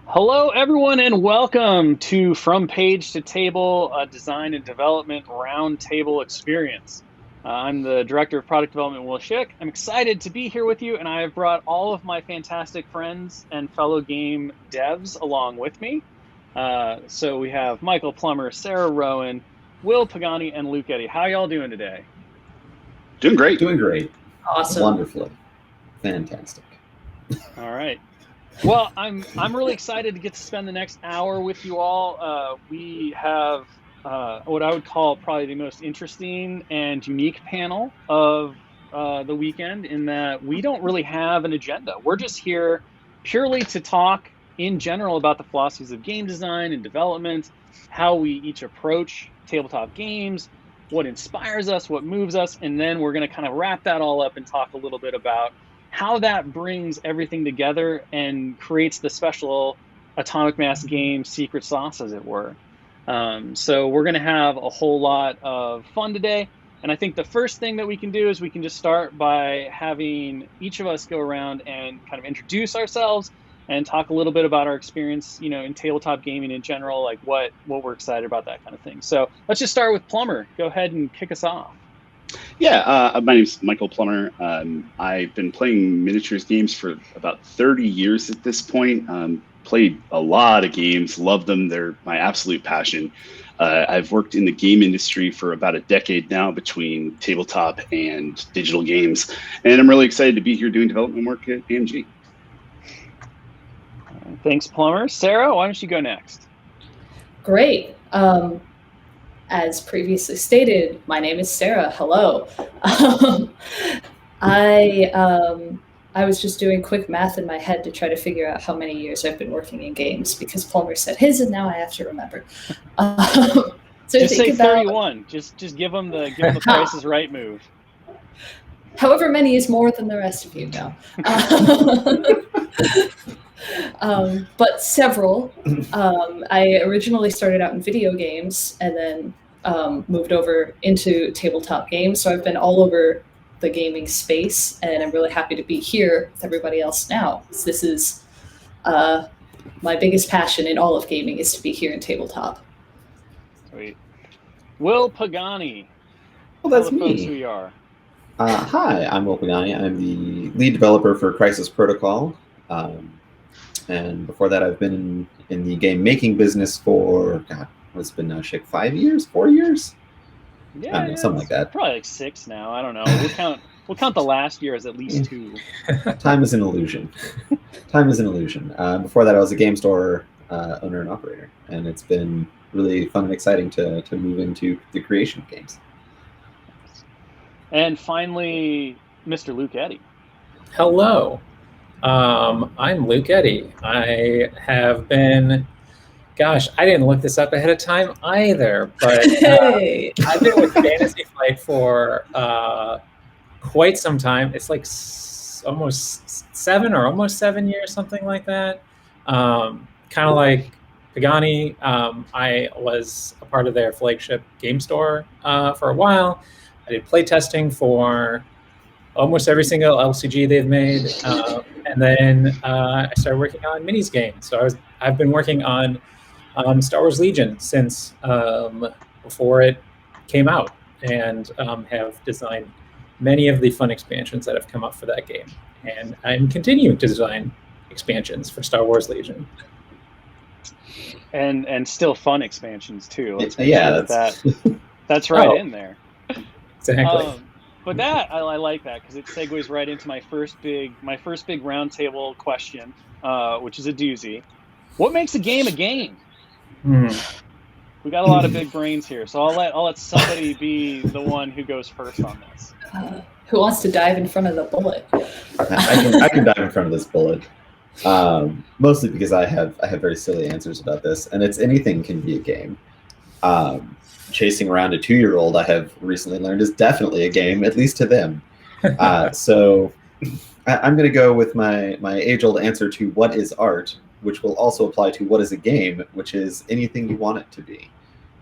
Hello, everyone, and welcome to From Page to Table, a design and development roundtable experience. I'm the director of product development, Will Schick. I'm excited to be here with you, and I have brought all of my fantastic friends and fellow game devs along with me. So we have Michael Plummer, Sarah Rowan, Will Pagani, and Luke Eddy. How y'all doing today? Doing great. Doing great. Awesome. Wonderfully. Fantastic. All right. Well, I'm really excited to get to spend the next hour with you all. We have what I would call probably the most interesting and unique panel of the weekend, in that we don't really have an agenda. We're just here purely to talk in general about the philosophies of game design and development, how we each approach tabletop games, what inspires us, what moves us, and then we're going to kind of wrap that all up and talk a little bit about how that brings everything together and creates the special atomic mass game secret sauce, as it were. So we're going to have a whole lot of fun today. And I think the first thing that we can do is we can just start by having each of us go around and kind of introduce ourselves and talk a little bit about our experience, in tabletop gaming in general, like what we're excited about, that kind of thing. So let's just start with Plummer. Go ahead and kick us off. Yeah, my name's Michael Plummer. I've been playing miniatures games for about 30 years at this point. Played a lot of games, love them. They're my absolute passion. I've worked in the game industry for about a decade now, between tabletop and digital games. And I'm really excited to be here doing development work at AMG. Thanks, Plummer. Sarah, why don't you go next? Great. As previously stated, my name is Sarah. Hello. I was just doing quick math in my head to try to figure out how many years I've been working in games, because Plummer said his, and now I have to remember. So just say 31. Just give them the Price is Right move. However many is more than the rest of you now. But several. I originally started out in video games and then moved over into tabletop games. So I've been all over the gaming space, and I'm really happy to be here with everybody else now. This is my biggest passion in all of gaming, is to be here in tabletop. Sweet. Will Pagani. Well, that's me. me. Who you are. Hi, I'm Will Pagani. I'm the lead developer for Crisis Protocol. And before that, I've been in the game making business for, what's it been now, Schick, 5 years, 4 years? Yeah, I don't know, something like that. Probably like 6 now. I don't know. We'll count the last year as at least 2. Time is an illusion. Time is an illusion. Before that, I was a game store owner and operator, and it's been really fun and exciting to move into the creation of games. And finally, Mr. Luke Eddy. Hello. I'm Luke Eddy. I have been, I didn't look this up ahead of time either, but I've been with Fantasy Flight for quite some time. It's like almost 7 years, something like that. Kind of like Pagani. I was a part of their flagship game store for a while. I did play testing for almost every single LCG they've made, and then I started working on minis games. So I've been working on Star Wars Legion since before it came out, and have designed many of the fun expansions that have come up for that game, and I'm continuing to design expansions for Star Wars Legion. And still fun expansions too. Let's that's right in there. Exactly. But that I like that, because it segues right into my first big roundtable question, which is a doozy. What makes a game a game? We got a lot of big brains here, so I'll let somebody be the one who goes first on this. Who wants to dive in front of the bullet? I can dive in front of this bullet. Mostly because I have very silly answers about this, and it's anything can be a game. Chasing around a 2-year-old, I have recently learned, is definitely a game, at least to them. So I'm going to go with my age-old answer to what is art, which will also apply to what is a game, which is anything you want it to be.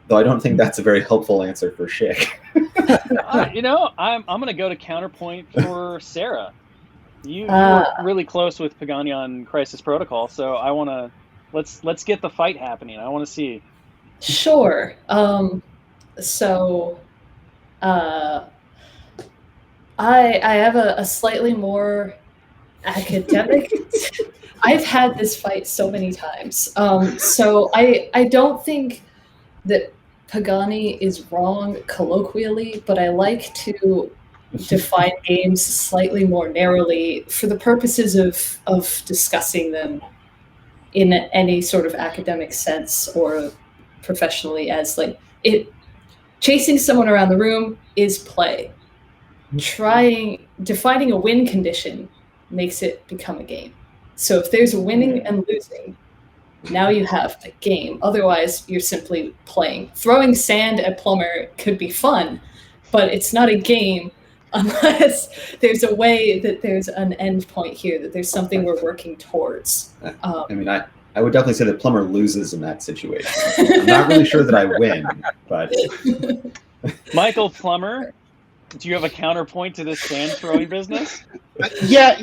Though I don't think that's a very helpful answer for Schick. I'm going to go to counterpoint for Sarah. You were really close with Pagani on Crisis Protocol, so I want let's get the fight happening. I want to see. Sure. So, I have a slightly more academic. I've had this fight so many times. So I don't think that Pagani is wrong colloquially, but I like to define games slightly more narrowly for the purposes of discussing them in any sort of academic sense or professionally, as like chasing someone around the room is play. Defining a win condition makes it become a game. So if there's winning and losing, now you have a game. Otherwise, you're simply playing. Throwing sand at Plummer could be fun, but it's not a game unless there's a way that there's an end point here, that there's something we're working towards. I mean, I would definitely say that Plummer loses in that situation. I'm not really sure that I win, but... Michael Plummer, do you have a counterpoint to this sand throwing business? Yeah,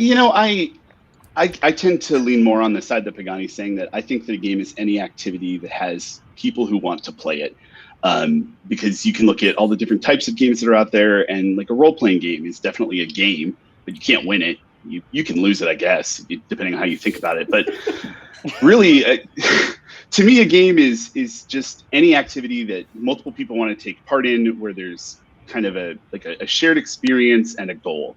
I tend to lean more on the side that Pagani's saying, that I think that a game is any activity that has people who want to play it. Because you can look at all the different types of games that are out there, and like a role-playing game is definitely a game, but you can't win it. You can lose it, I guess, depending on how you think about it. But really, to me, a game is just any activity that multiple people want to take part in, where there's kind of a shared experience and a goal.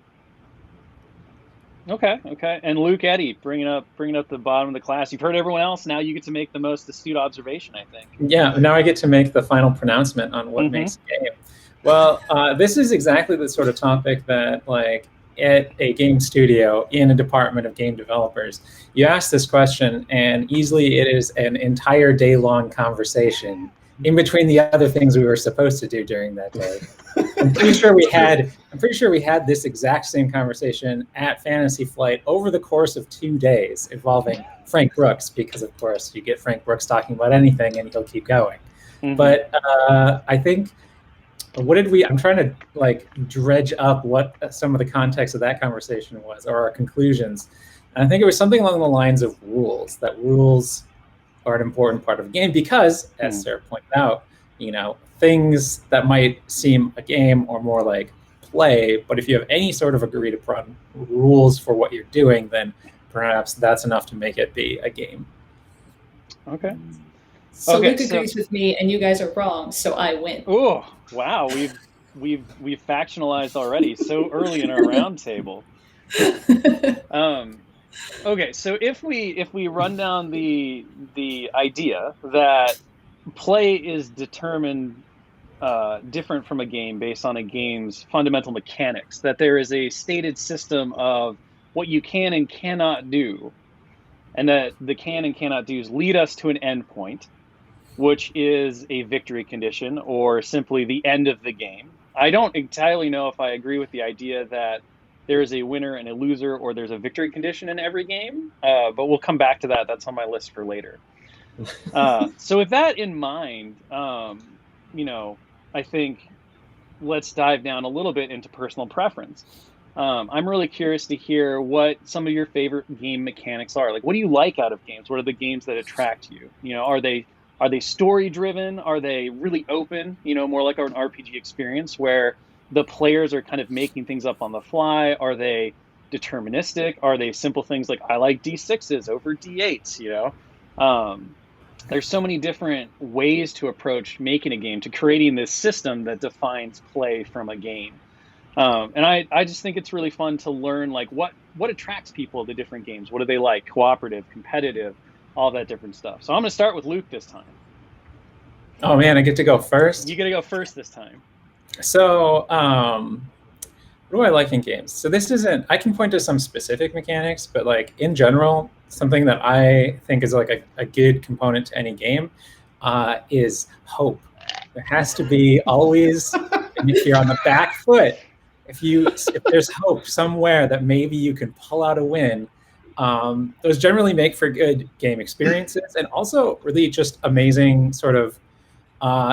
Okay. And Luke, Eddy, bringing up the bottom of the class. You've heard everyone else. Now you get to make the most astute observation, I think. Yeah. Now I get to make the final pronouncement on what makes a game. Well, this is exactly the sort of topic that, like, at a game studio in a department of game developers, you ask this question, and easily it is an entire day-long conversation in between the other things we were supposed to do during that day. I'm pretty sure we had this exact same conversation at Fantasy Flight over the course of 2 days, involving Frank Brooks, because of course you get Frank Brooks talking about anything and he'll keep going. But I think, I'm trying to like dredge up what some of the context of that conversation was, or our conclusions. And I think it was something along the lines of rules, that rules are an important part of a game because, as Sarah pointed out, things that might seem a game or more like play, but if you have any sort of agreed upon rules for what you're doing, then perhaps that's enough to make it be a game. Okay. So Luke agrees with me, and you guys are wrong, so I win. Oh, wow. We've factionalized already so early in our roundtable. Okay, so if we run down the idea that play is determined different from a game based on a game's fundamental mechanics, that there is a stated system of what you can and cannot do, and that the can and cannot do's lead us to an end point, which is a victory condition or simply the end of the game. I don't entirely know if I agree with the idea that there is a winner and a loser, or there's a victory condition in every game, but we'll come back to that. That's on my list for later. So with that in mind, I think let's dive down a little bit into personal preference. I'm really curious to hear what some of your favorite game mechanics are. Like, what do you like out of games? What are the games that attract you? Are they story driven? Are they really open? More like an RPG experience where the players are kind of making things up on the fly? Are they deterministic? Are they simple things like I like D6s over D8s? There's so many different ways to approach making a game, to creating this system that defines play from a game. And I just think it's really fun to learn like what attracts people to different games. What do they like? Cooperative, competitive, all that different stuff. So I'm going to start with Luke this time. Oh man, I get to go first? You get to go first this time. So, what do I like in games? So I can point to some specific mechanics, but like in general, something that I think is like a good component to any game is hope. There has to be always, if you're on the back foot, if there's hope somewhere that maybe you can pull out a win, those generally make for good game experiences, and also really just amazing sort of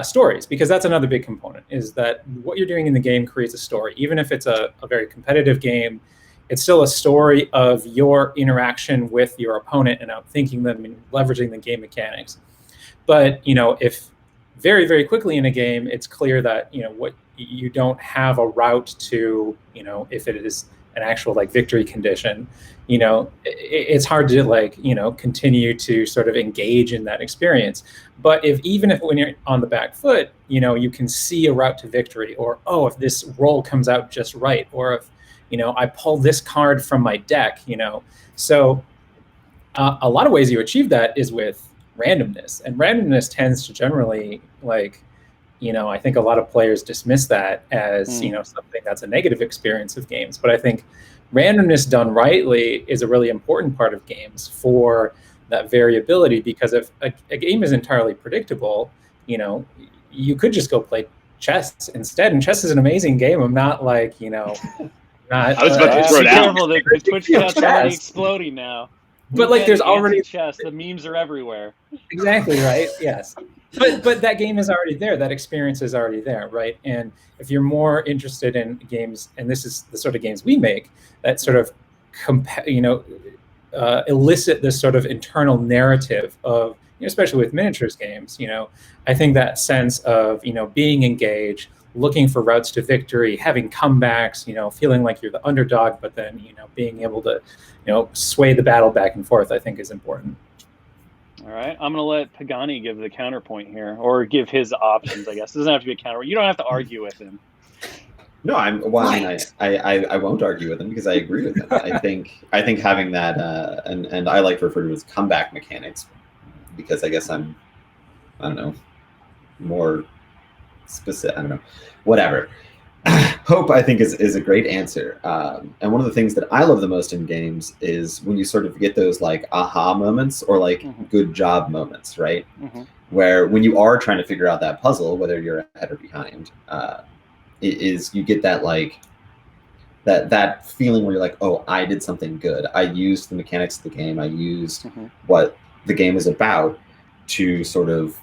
stories, because that's another big component, is that what you're doing in the game creates a story. Even if it's a very competitive game, it's still a story of your interaction with your opponent and outthinking them and leveraging the game mechanics. But, if very, very quickly in a game, it's clear that, what you don't have a route to, if it is an actual like victory condition, it's hard to continue to sort of engage in that experience. But even if when you're on the back foot, you can see a route to victory, or, oh, if this roll comes out just right, or if, I pull this card from my deck, So a lot of ways you achieve that is with randomness, and randomness tends to generally I think a lot of players dismiss that as, something that's a negative experience of games. But I think randomness done rightly is a really important part of games for that variability, because if a game is entirely predictable, you could just go play chess instead. And chess is an amazing game. I'm not I was about to throw it out. Careful, the Twitch chat's already exploding now. But there's already chess. The memes are everywhere. Exactly right. Yes. But that game is already there. That experience is already there, right? And if you're more interested in games, and this is the sort of games we make, that sort of elicit this sort of internal narrative of, especially with miniatures games, I think that sense of, being engaged, looking for routes to victory, having comebacks, feeling like you're the underdog, but then, being able to, sway the battle back and forth, I think is important. All right, I'm going to let Pagani give the counterpoint here, or give his options, I guess. It doesn't have to be a counter. You don't have to argue with him. No, I won't argue with him because I agree with him. I think having that, and I like to refer to it as comeback mechanics, because I guess I don't know, more specific, I don't know, whatever. Hope, I think, is a great answer. And one of the things that I love the most in games is when you sort of get those aha moments, or good job moments, right? Where when you are trying to figure out that puzzle, whether you're ahead or behind, you get that that feeling where you're like, oh, I did something good. I used the mechanics of the game. I used what the game is about to sort of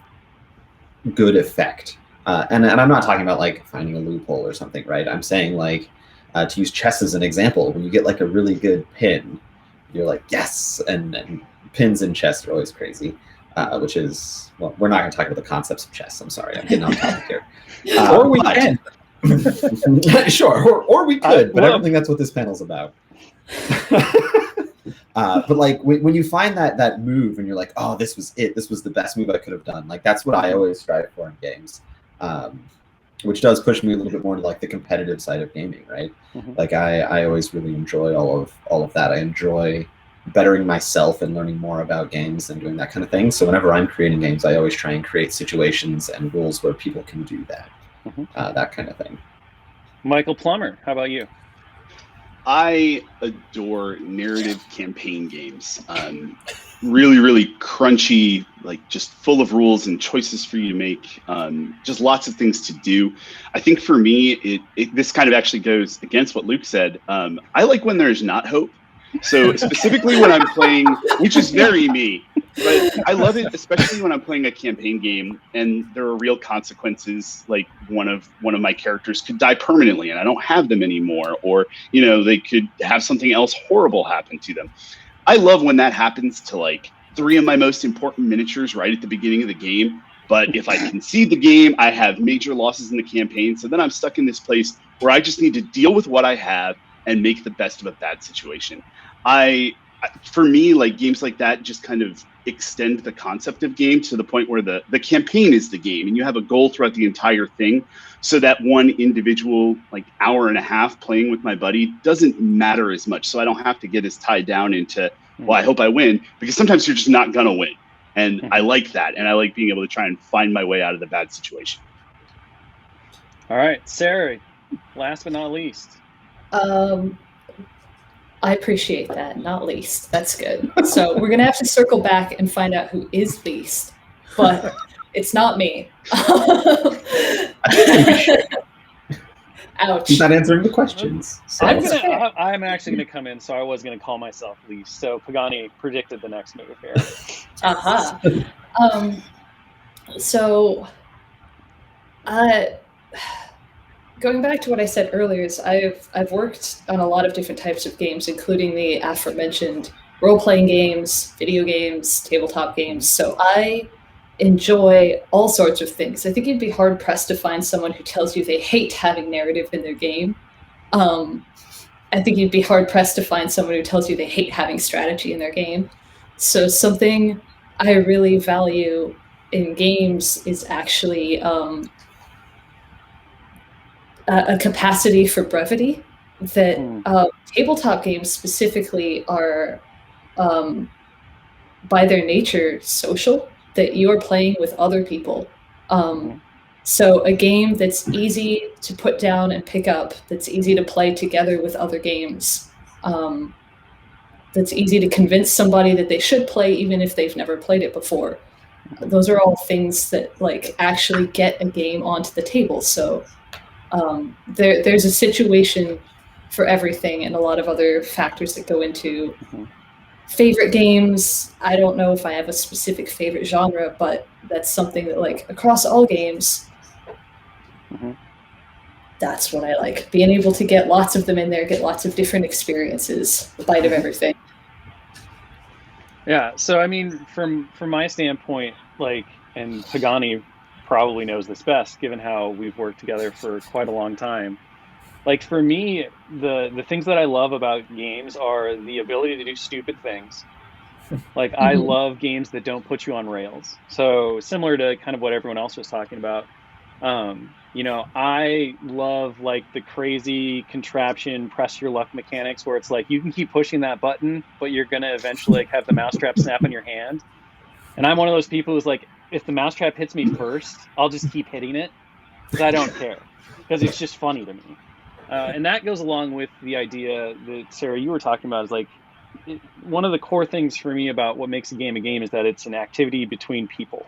good effect. And I'm not talking about finding a loophole or something, right? I'm saying to use chess as an example, when you get a really good pin, you're like, yes. And pins in chess are always crazy, which is, well, we're not going to talk about the concepts of chess. I'm sorry, I'm getting off topic here. Or we can. Sure, or we could, but I don't think that's what this panel's about. But when you find that move and you're like, oh, this was it. This was the best move I could have done. That's what I always strive for in games. Which does push me a little bit more to the competitive side of gaming, right? I always really enjoy all of that. I enjoy bettering myself and learning more about games and doing that kind of thing. So whenever I'm creating games, I always try and create situations and rules where people can do that, that kind of thing. Michael Plummer, how about you? I adore narrative campaign games. Really, really crunchy, just full of rules and choices for you to make. Just lots of things to do. I think for me, this kind of actually goes against what Luke said. I like when there's not hope. So specifically when I'm playing, which is very me, but I love it, especially when I'm playing a campaign game and there are real consequences. One of my characters could die permanently and I don't have them anymore, or they could have something else horrible happen to them. I love when that happens to 3 of my most important miniatures right at the beginning of the game. But if I concede the game, I have major losses in the campaign. So then I'm stuck in this place where I just need to deal with what I have and make the best of a bad situation. For me, games like that just kind of extend the concept of game to the point where the campaign is the game and you have a goal throughout the entire thing. So that one individual hour and a half playing with my buddy doesn't matter as much. So I don't have to get as tied down into, well, I hope I win, because sometimes you're just not gonna win. And I like that. And I like being able to try and find my way out of the bad situation. All right, Sarah, last but not least. I appreciate that, not least. That's good. So we're going to have to circle back and find out who is least, but it's not me. Ouch. He's not answering the questions. So. I'm actually going to come in, so I was going to call myself least. So Pagani predicted the next move here. going back to what I said earlier, is I've worked on a lot of different types of games, including the aforementioned role-playing games, video games, tabletop games. So I enjoy all sorts of things. I think you'd be hard-pressed to find someone who tells you they hate having narrative in their game. I think you'd be hard-pressed to find someone who tells you they hate having strategy in their game. So something I really value in games is actually a capacity for brevity that tabletop games specifically are, by their nature, social, that you're playing with other people. So a game that's easy to put down and pick up, that's easy to play together with other games, that's easy to convince somebody that they should play even if they've never played it before. Those are all things that like actually get a game onto the table. So there's a situation for everything and a lot of other factors that go into favorite games. I don't know if I have a specific favorite genre, but that's something that like across all games, that's what I like. Being able to get lots of them in there, get lots of different experiences, a bite of everything. Yeah, so I mean, from my standpoint, like, and Pagani probably knows this best, given how we've worked together for quite a long time. Like for me, the things that I love about games are the ability to do stupid things. Like I love games that don't put you on rails. So similar to kind of what everyone else was talking about. You know, I love like the crazy contraption, press your luck mechanics where it's like you can keep pushing that button, but you're gonna eventually like have the mousetrap snap in your hand. And I'm one of those people who's like, if the mousetrap hits me first, I'll just keep hitting it because I don't care, because it's just funny to me. And that goes along with the idea that Sarah, you were talking about, is like one of the core things for me about what makes a game is that it's an activity between people.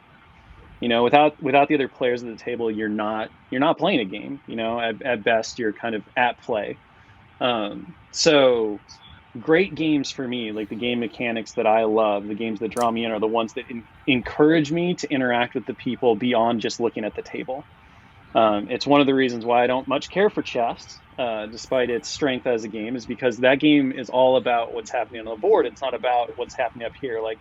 You know, without the other players at the table, you're not playing a game. You know, at best, you're kind of at play. So great games for me, like the game mechanics that I love, the games that draw me in, are the ones that encourage me to interact with the people beyond just looking at the table. It's one of the reasons why I don't much care for chess, despite its strength as a game, is because that game is all about what's happening on the board. It's not about what's happening up here. Like,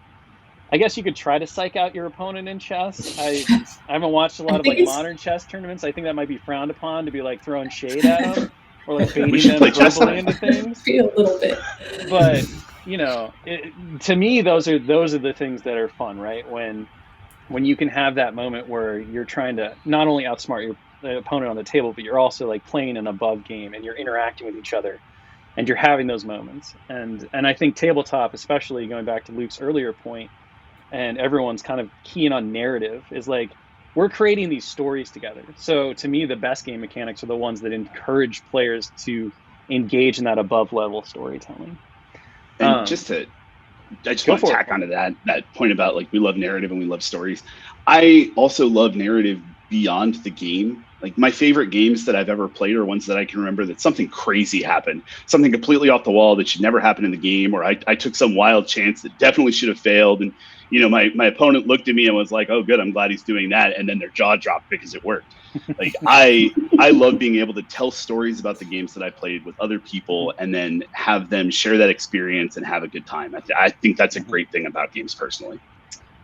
I guess you could try to psych out your opponent in chess. I haven't watched a lot of like modern chess tournaments. I think that might be frowned upon, to be like throwing shade at them or like baiting them verbally into things. A little bit. But you know, to me, those are the things that are fun, right? When you can have that moment where you're trying to not only outsmart your opponent on the table, but you're also like playing an above game and you're interacting with each other and you're having those moments. And I think tabletop, especially going back to Luke's earlier point, and everyone's kind of keying on narrative, is like we're creating these stories together. So to me, the best game mechanics are the ones that encourage players to engage in that above level storytelling. And I just want to tack onto that point about like we love narrative and we love stories. I also love narrative beyond the game. Like my favorite games that I've ever played are ones that I can remember that something crazy happened, something completely off the wall that should never happen in the game, or I took some wild chance that definitely should have failed. And, you know, my opponent looked at me and was like, oh, good, I'm glad he's doing that. And then their jaw dropped because it worked. Like I love being able to tell stories about the games that I played with other people and then have them share that experience and have a good time. I think that's a great thing about games personally.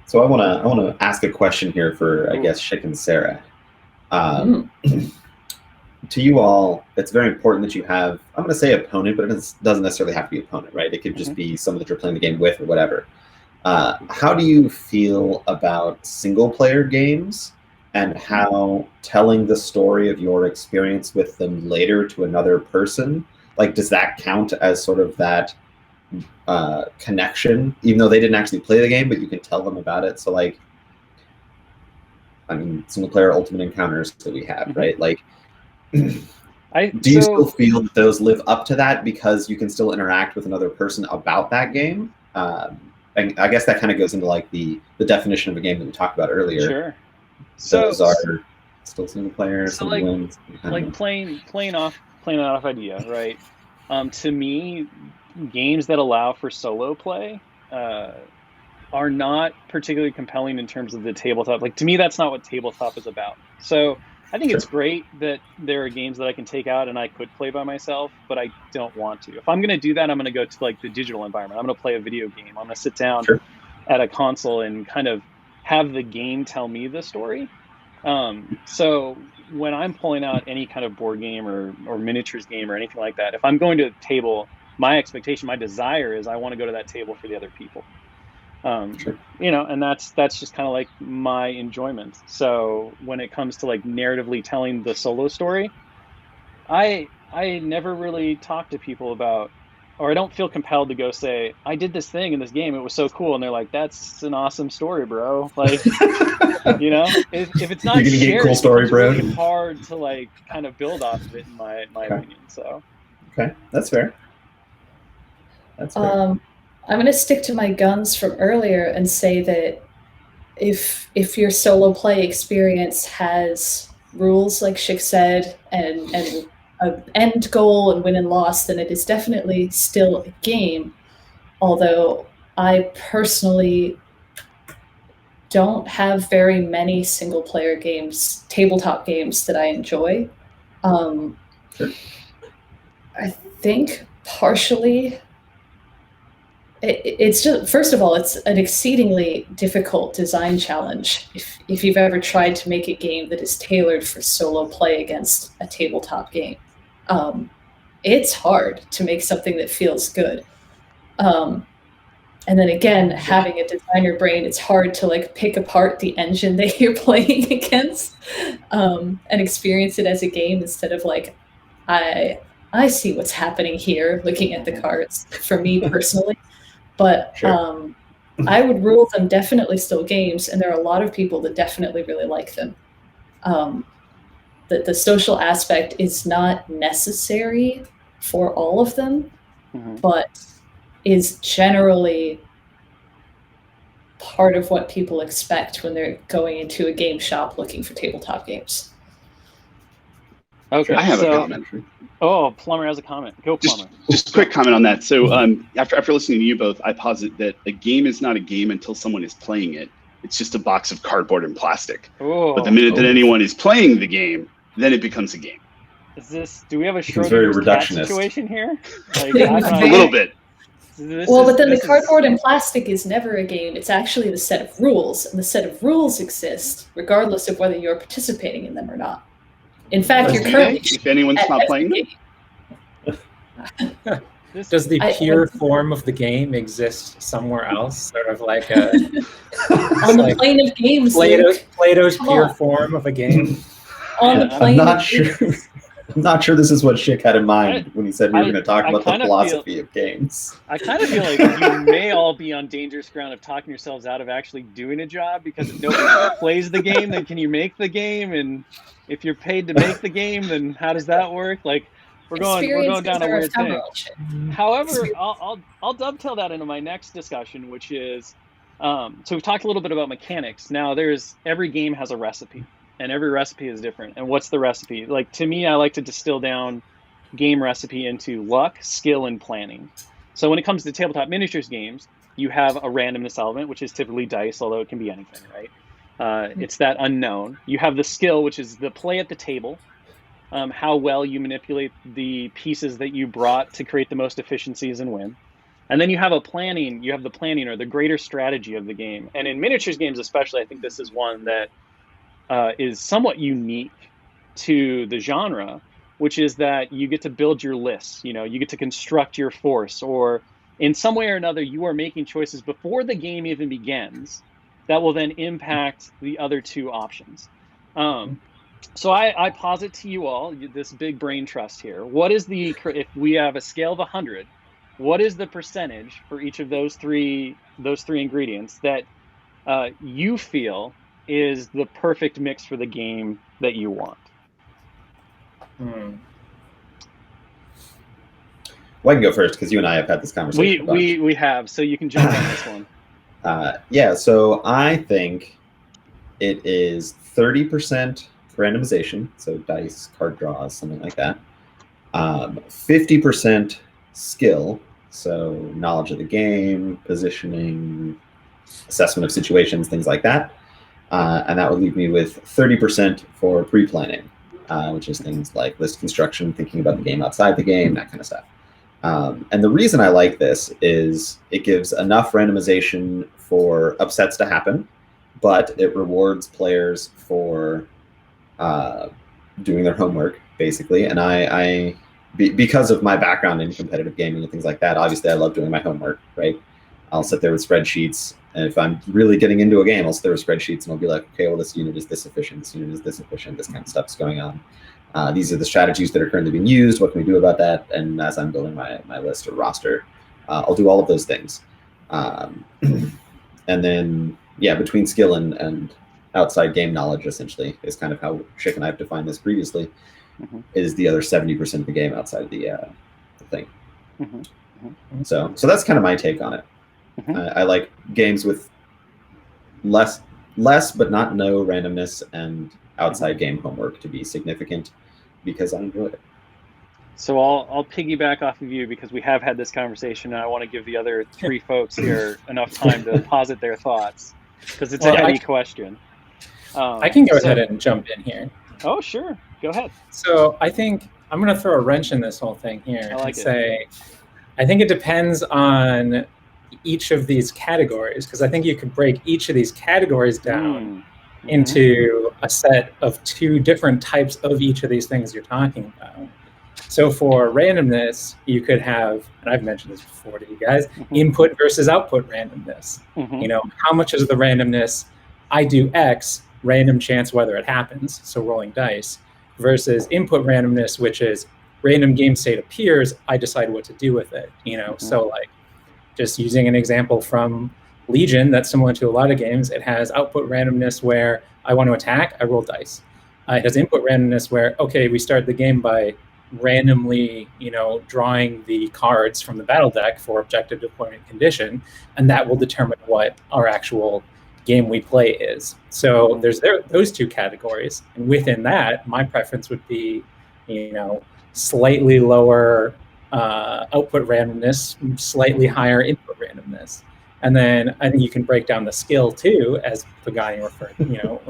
So I want to ask a question here for, I guess, Schick and Sarah. To you all, it's very important that you have, I'm going to say opponent, but it doesn't necessarily have to be opponent, right? It could just be someone that you're playing the game with or whatever. How do you feel about single player games and how telling the story of your experience with them later to another person, like, does that count as sort of that connection, even though they didn't actually play the game, but you can tell them about it? So like, I mean, single player ultimate encounters that we have, right? Like, do you still feel that those live up to that because you can still interact with another person about that game? And I guess that kind of goes into like the definition of a game that we talked about earlier. Sure. So those are still single player. So like playing off idea, right? To me, games that allow for solo play are not particularly compelling in terms of the tabletop. Like to me, that's not what tabletop is about. So I think it's great that there are games that I can take out and I could play by myself, but I don't want to. If I'm going to do that, I'm going to go to like the digital environment. I'm going to play a video game. I'm going to sit down at a console and kind of have the game tell me the story. So when I'm pulling out any kind of board game or miniatures game or anything like that, if I'm going to a table, my expectation, my desire is I want to go to that table for the other people. You know, and that's just kind of like my enjoyment. So when it comes to like narratively telling the solo story, I never really talk to people about, or I don't feel compelled to go say, I did this thing in this game, it was so cool, and they're like, that's an awesome story, bro. Like, you know, if it's not shared, cool story, it's bro. really hard to like kind of build off of it, in my opinion. So that's fair. That's fair. I'm going to stick to my guns from earlier and say that if your solo play experience has rules, like Schick said, and an end goal and win and loss, then it is definitely still a game. Although I personally don't have very many single player games, tabletop games that I enjoy. I think partially it's just, first of all, it's an exceedingly difficult design challenge. If you've ever tried to make a game that is tailored for solo play against a tabletop game, it's hard to make something that feels good. And then again, having a designer brain, it's hard to like pick apart the engine that you're playing against, and experience it as a game instead of like, I see what's happening here looking at the cards, for me personally. But I would rule them definitely still games, and there are a lot of people that definitely really like them. The social aspect is not necessary for all of them, but is generally part of what people expect when they're going into a game shop looking for tabletop games. Okay, I have a comment. Oh, Plummer has a comment. Go, Plummer. Just a quick comment on that. So after listening to you both, I posit that a game is not a game until someone is playing it. It's just a box of cardboard and plastic. But the minute that anyone is playing the game, then it becomes a game. Do we have a Schrodinger's cat situation here? Like, a little bit. But then the cardboard and plastic is never a game. It's actually the set of rules, and the set of rules exist regardless of whether you're participating in them or not. In fact, you're currently... If anyone's not playing them? Does the pure form of the game exist somewhere else? Sort of like a... on the plane of games, Plato's pure form of a game? On the plane of games. I'm not sure this is what Schick had in mind when he said we were going to talk about the philosophy of games. I kind of feel like you may all be on dangerous ground of talking yourselves out of actually doing a job, because if nobody plays the game, then can you make the game? And if you're paid to make the game, then how does that work? Like, we're going down a weird thing. However, I'll dovetail that into my next discussion, which is, so we've talked a little bit about mechanics. Now, every game has a recipe, and every recipe is different. And what's the recipe? Like, to me, I like to distill down game recipe into luck, skill, and planning. So when it comes to tabletop miniatures games, you have a randomness element, which is typically dice, although it can be anything, right? It's that unknown. You have the skill, which is the play at the table, how well you manipulate the pieces that you brought to create the most efficiencies and win. And then you have the planning or the greater strategy of the game. And in miniatures games especially, I think this is one that is somewhat unique to the genre, which is that you get to build your lists. You know, you get to construct your force, or in some way or another, you are making choices before the game even begins that will then impact the other two options. So I posit to you all this big brain trust here. What is if we have a scale of 100, what is the percentage for each of those three ingredients that you feel is the perfect mix for the game that you want? Well, I can go first because you and I have had this conversation. We have, so you can jump on this one. So I think it is 30% randomization, so dice, card draws, something like that. 50% skill, so knowledge of the game, positioning, assessment of situations, things like that. And that would leave me with 30% for pre-planning, which is things like list construction, thinking about the game outside the game, that kind of stuff. And the reason I like this is it gives enough randomization for upsets to happen, but it rewards players for doing their homework, basically. And because of my background in competitive gaming and things like that, obviously I love doing my homework, right? I'll sit there with spreadsheets, and if I'm really getting into a game, I'll sit there with spreadsheets and I'll be like, okay, well, this unit is this efficient, this unit is this efficient, this kind of stuff's going on. These are the strategies that are currently being used. What can we do about that? And as I'm building my list or roster, I'll do all of those things. And then, yeah, between skill and outside game knowledge, essentially, is kind of how Schick and I have defined this previously, is the other 70% of the game outside the thing. So that's kind of my take on it. I like games with less but not no randomness and outside game homework to be significant, because I enjoy it. So I'll piggyback off of you, because we have had this conversation, and I want to give the other three folks here enough time to posit their thoughts, because it's a heady question. I can go ahead and jump in here. Oh, sure. Go ahead. So I think I'm going to throw a wrench in this whole thing here and say, I think it depends on each of these categories, because I think you could break each of these categories down into a set of two different types of each of these things you're talking about. So for randomness, you could have, and I've mentioned this before to you guys, input versus output randomness. You know, how much is the randomness? I do X, random chance whether it happens, so rolling dice, versus input randomness, which is random game state appears, I decide what to do with it. You know, so like just using an example from Legion that's similar to a lot of games, it has output randomness where I want to attack, I roll dice. It has input randomness where, okay, we start the game by randomly, you know, drawing the cards from the battle deck for objective deployment condition, and that will determine what our actual game we play is. So there's those two categories, and within that, my preference would be, you know, slightly lower output randomness, slightly higher input randomness. And then I think you can break down the skill too, as Pagani referred, you know,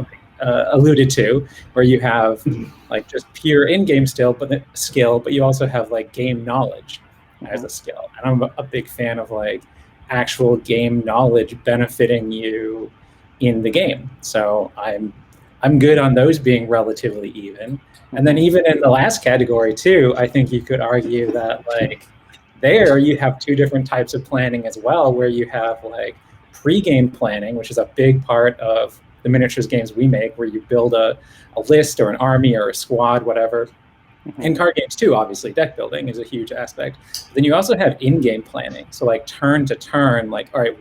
alluded to, where you have like just pure in-game skill, but you also have like game knowledge as a skill. And I'm a big fan of like actual game knowledge benefiting you in the game. So I'm good on those being relatively even. And then even in the last category too, I think you could argue that like there you have two different types of planning as well, where you have like pre-game planning, which is a big part of the miniatures games we make, where you build a list or an army or a squad, whatever. In card games too, obviously, deck building is a huge aspect. Then you also have in-game planning. So like turn to turn, like, all right,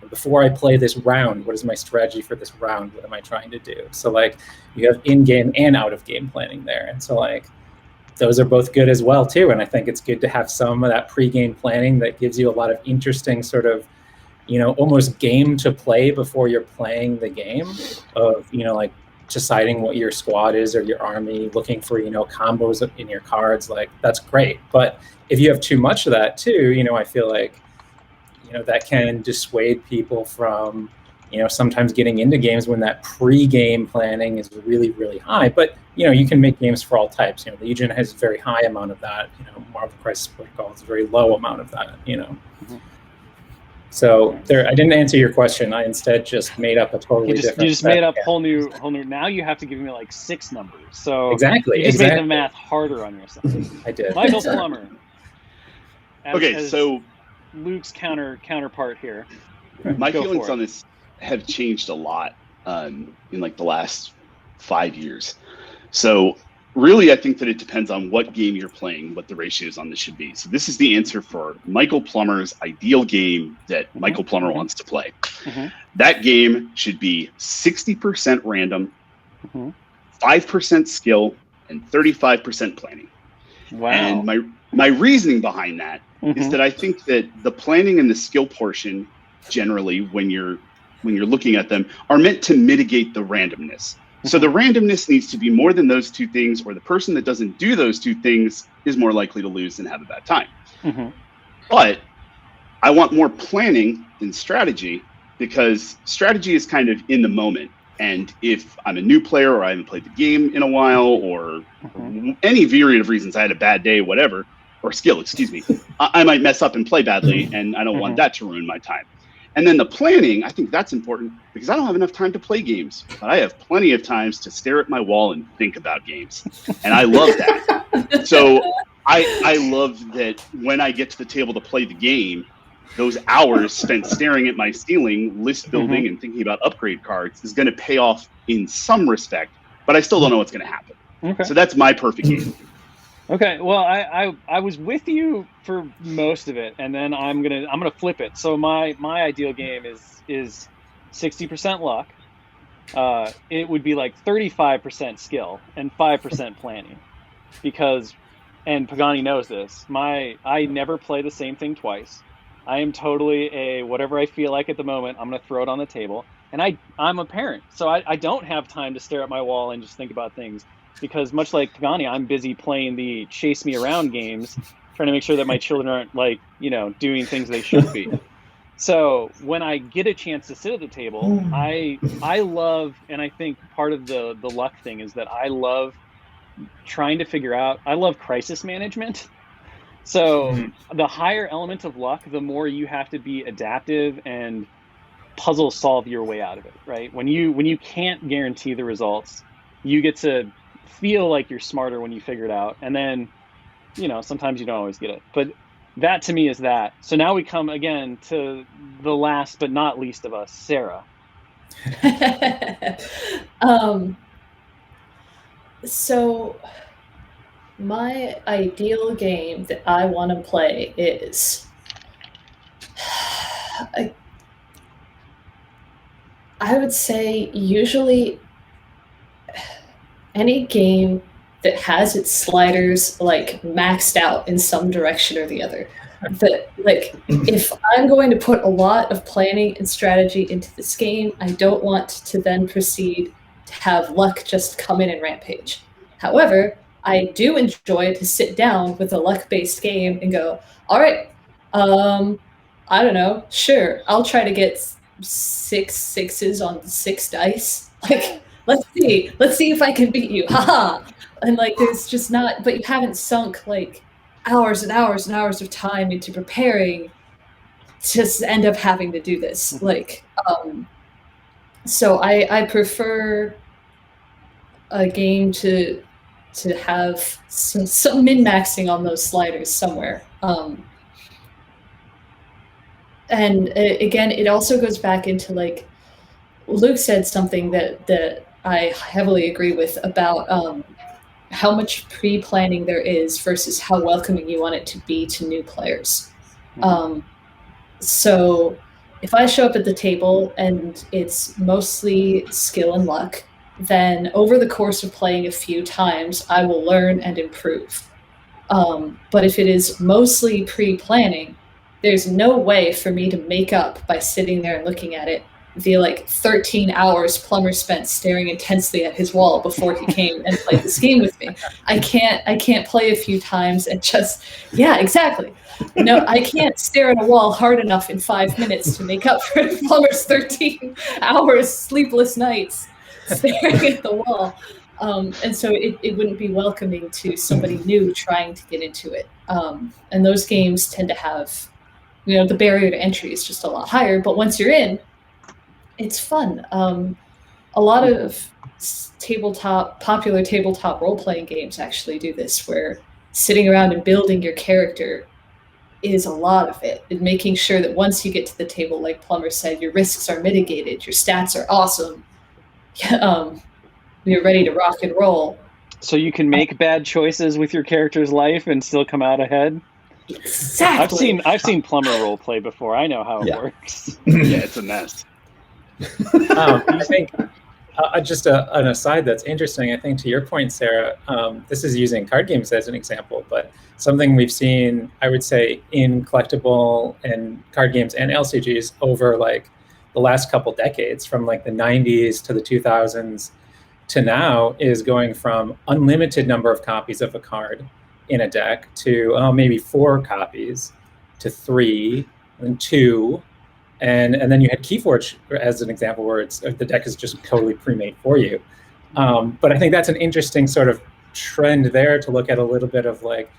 before I play this round, what is my strategy for this round? What am I trying to do? So like you have in-game and out-of-game planning there. And so like those are both good as well too. And I think it's good to have some of that pre-game planning that gives you a lot of interesting sort of, you know, almost game to play before you're playing the game of, you know, like deciding what your squad is or your army, looking for, you know, combos in your cards. Like that's great. But if you have too much of that too, you know, I feel like, you know, that can dissuade people from, you know, sometimes getting into games when that pre-game planning is really, really high. But, you know, you can make games for all types. You know, Legion has a very high amount of that. You know, Marvel Crisis Protocol has a very low amount of that, you know. So there, I didn't answer your question. I instead just made up a totally different. You just made up whole new. Now you have to give me like 6 numbers. So exactly, you just made the math harder on yourself. I did. Michael Plummer. So Luke's counterpart here. My feelings on this have changed a lot in like the last 5 years. So really, I think that it depends on what game you're playing, what the ratios on this should be. So this is the answer for Michael Plummer's ideal game that Michael Plummer wants to play. That game should be 60% random, 5% skill, and 35% planning. Wow. And my reasoning behind that is that I think that the planning and the skill portion, generally, when you're looking at them, are meant to mitigate the randomness. So the randomness needs to be more than those two things, or the person that doesn't do those two things is more likely to lose and have a bad time. But I want more planning than strategy, because strategy is kind of in the moment. And if I'm a new player or I haven't played the game in a while or any myriad of reasons, I had a bad day, whatever, or skill, excuse me, I might mess up and play badly, and I don't want that to ruin my time. And then the planning, I think that's important because I don't have enough time to play games, but I have plenty of times to stare at my wall and think about games. And I love that. So I love that when I get to the table to play the game, those hours spent staring at my ceiling, list building, and thinking about upgrade cards is going to pay off in some respect, but I still don't know what's going to happen. Okay. So that's my perfect game. Okay. Well, I was with you for most of it, and then I'm gonna flip it. So my ideal game is 60% luck. It would be like 35% skill and 5% planning, because, and Pagani knows this, I never play the same thing twice. I am totally a whatever I feel like at the moment, I'm going to throw it on the table. And I'm a parent, so I don't have time to stare at my wall and just think about things, because much like Pagani, I'm busy playing the chase me around games, trying to make sure that my children aren't doing things they should be. So when I get a chance to sit at the table, I love, and I think part of the luck thing is that I love trying to figure out, I love crisis management. So the higher element of luck, the more you have to be adaptive and puzzle solve your way out of it, right? When you can't guarantee the results, you get to feel like you're smarter when you figure it out. And then, sometimes you don't always get it. But that to me is that. So now we come again to the last but not least of us, Sarah. So my ideal game that I want to play is, I would say usually any game that has its sliders maxed out in some direction or the other. That if I'm going to put a lot of planning and strategy into this game, I don't want to then proceed to have luck just come in and rampage. However, I do enjoy to sit down with a luck-based game and go, all right, I don't know, sure, I'll try to get 6 sixes on 6 dice. Let's see if I can beat you, haha. And there's just not, but you haven't sunk hours and hours and hours of time into preparing to just end up having to do this. So I prefer a game to have some min-maxing on those sliders somewhere. And again, it also goes back into Luke said something that I heavily agree with about how much pre-planning there is versus how welcoming you want it to be to new players. So if I show up at the table and it's mostly skill and luck, then over the course of playing a few times, I will learn and improve. But if it is mostly pre-planning, there's no way for me to make up by sitting there and looking at it the 13 hours Plummer spent staring intensely at his wall before he came and played this game with me. I can't play a few times and just, yeah, exactly. No, I can't stare at a wall hard enough in 5 minutes to make up for Plummer's 13 hours sleepless nights staring at the wall. And so it wouldn't be welcoming to somebody new trying to get into it. And those games tend to have, the barrier to entry is just a lot higher, but once you're in, it's fun. A lot of popular tabletop role-playing games actually do this, where sitting around and building your character is a lot of it, and making sure that once you get to the table, like Plummer said, your risks are mitigated, your stats are awesome, you're ready to rock and roll. So you can make bad choices with your character's life and still come out ahead? Exactly. I've seen Plummer role play before. I know how it works. Yeah, it's a mess. I think just an aside that's interesting, I think to your point, Sarah, this is using card games as an example, but something we've seen, I would say, in collectible and card games and LCGs over the last couple decades, from the 90s to the 2000s to now, is going from unlimited number of copies of a card in a deck to maybe 4 copies to 3 and 2. and then you had Keyforge as an example where the deck is just totally pre-made for you. But I think that's an interesting sort of trend there to look at a little bit of like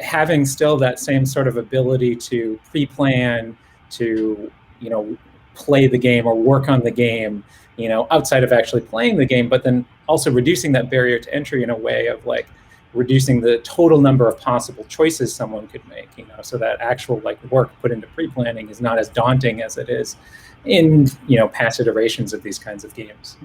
having still that same sort of ability to pre-plan, to, you know, play the game or work on the game, you know, outside of actually playing the game, but then also reducing that barrier to entry in a way of like reducing the total number of possible choices someone could make, you know, so that actual like work put into pre-planning is not as daunting as it is in, you know, past iterations of these kinds of games.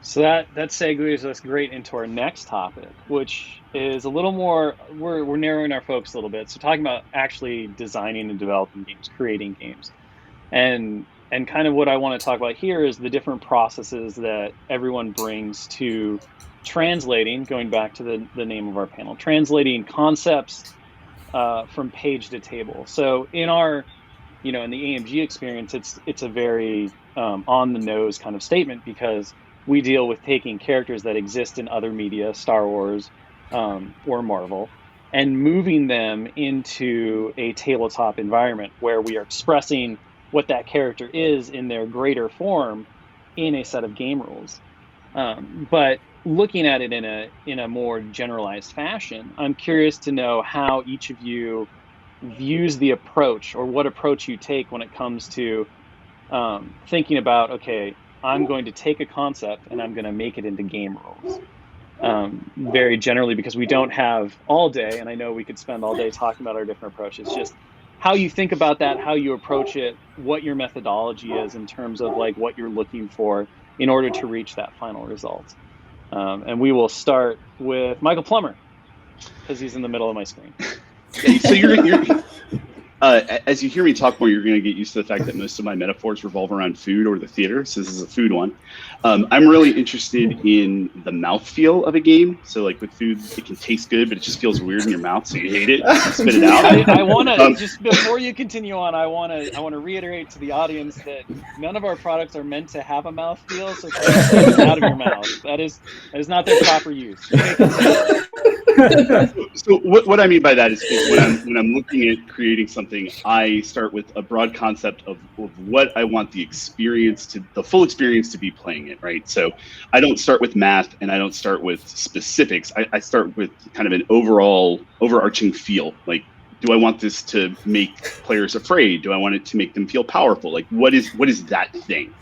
So that segues us great into our next topic, which is a little more, we're narrowing our focus a little bit. So talking about actually designing and developing games, creating games. And kind of what I want to talk about here is the different processes that everyone brings to translating, going back to the name of our panel, translating concepts from page to table. So in our, you know, in the AMG experience, it's a very on the nose kind of statement, because we deal with taking characters that exist in other media, Star Wars or Marvel, and moving them into a tabletop environment where we are expressing what that character is in their greater form in a set of game rules. But looking at it in a more generalized fashion, I'm curious to know how each of you views the approach, or what approach you take when it comes to thinking about, okay, I'm going to take a concept and I'm going to make it into game rules. Very generally, because we don't have all day, and I know we could spend all day talking about our different approaches, just how you think about that, how you approach it, what your methodology is in terms of like what you're looking for in order to reach that final result. And we will start with Michael Plummer, because he's in the middle of my screen. So you're as you hear me talk more, you're going to get used to the fact that most of my metaphors revolve around food or the theater. So this is a food one. I'm really interested in the mouthfeel of a game. So like with food, it can taste good, but it just feels weird in your mouth, so you hate it, you spit it out. I want to just before you continue on, I want to reiterate to the audience that none of our products are meant to have a mouthfeel. So take it out of your mouth. That is not their proper use. So what I mean by that is when I'm looking at creating something, I start with a broad concept of what I want the full experience to be playing it, right? So I don't start with math and I don't start with specifics. I start with kind of an overarching feel. Like, do I want this to make players afraid? Do I want it to make them feel powerful? Like, what is that thing,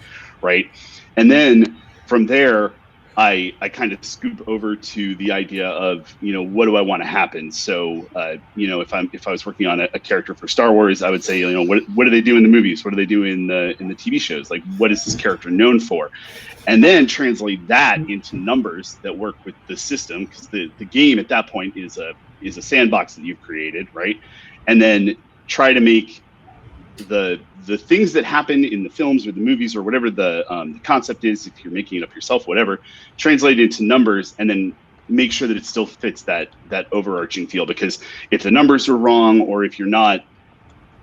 right? And then from there, I kind of scoop over to the idea of, you know, what do I want to happen? So, you know, if I was working on a character for Star Wars, I would say, you know, what do they do in the movies? What do they do in the TV shows? Like, what is this character known for? And then translate that into numbers that work with the system, because the game at that point is a sandbox that you've created, right? And then try to make the things that happen in the films or the movies or whatever the concept is, if you're making it up yourself, whatever, translate it into numbers and then make sure that it still fits that overarching feel. Because if the numbers are wrong, or if you're not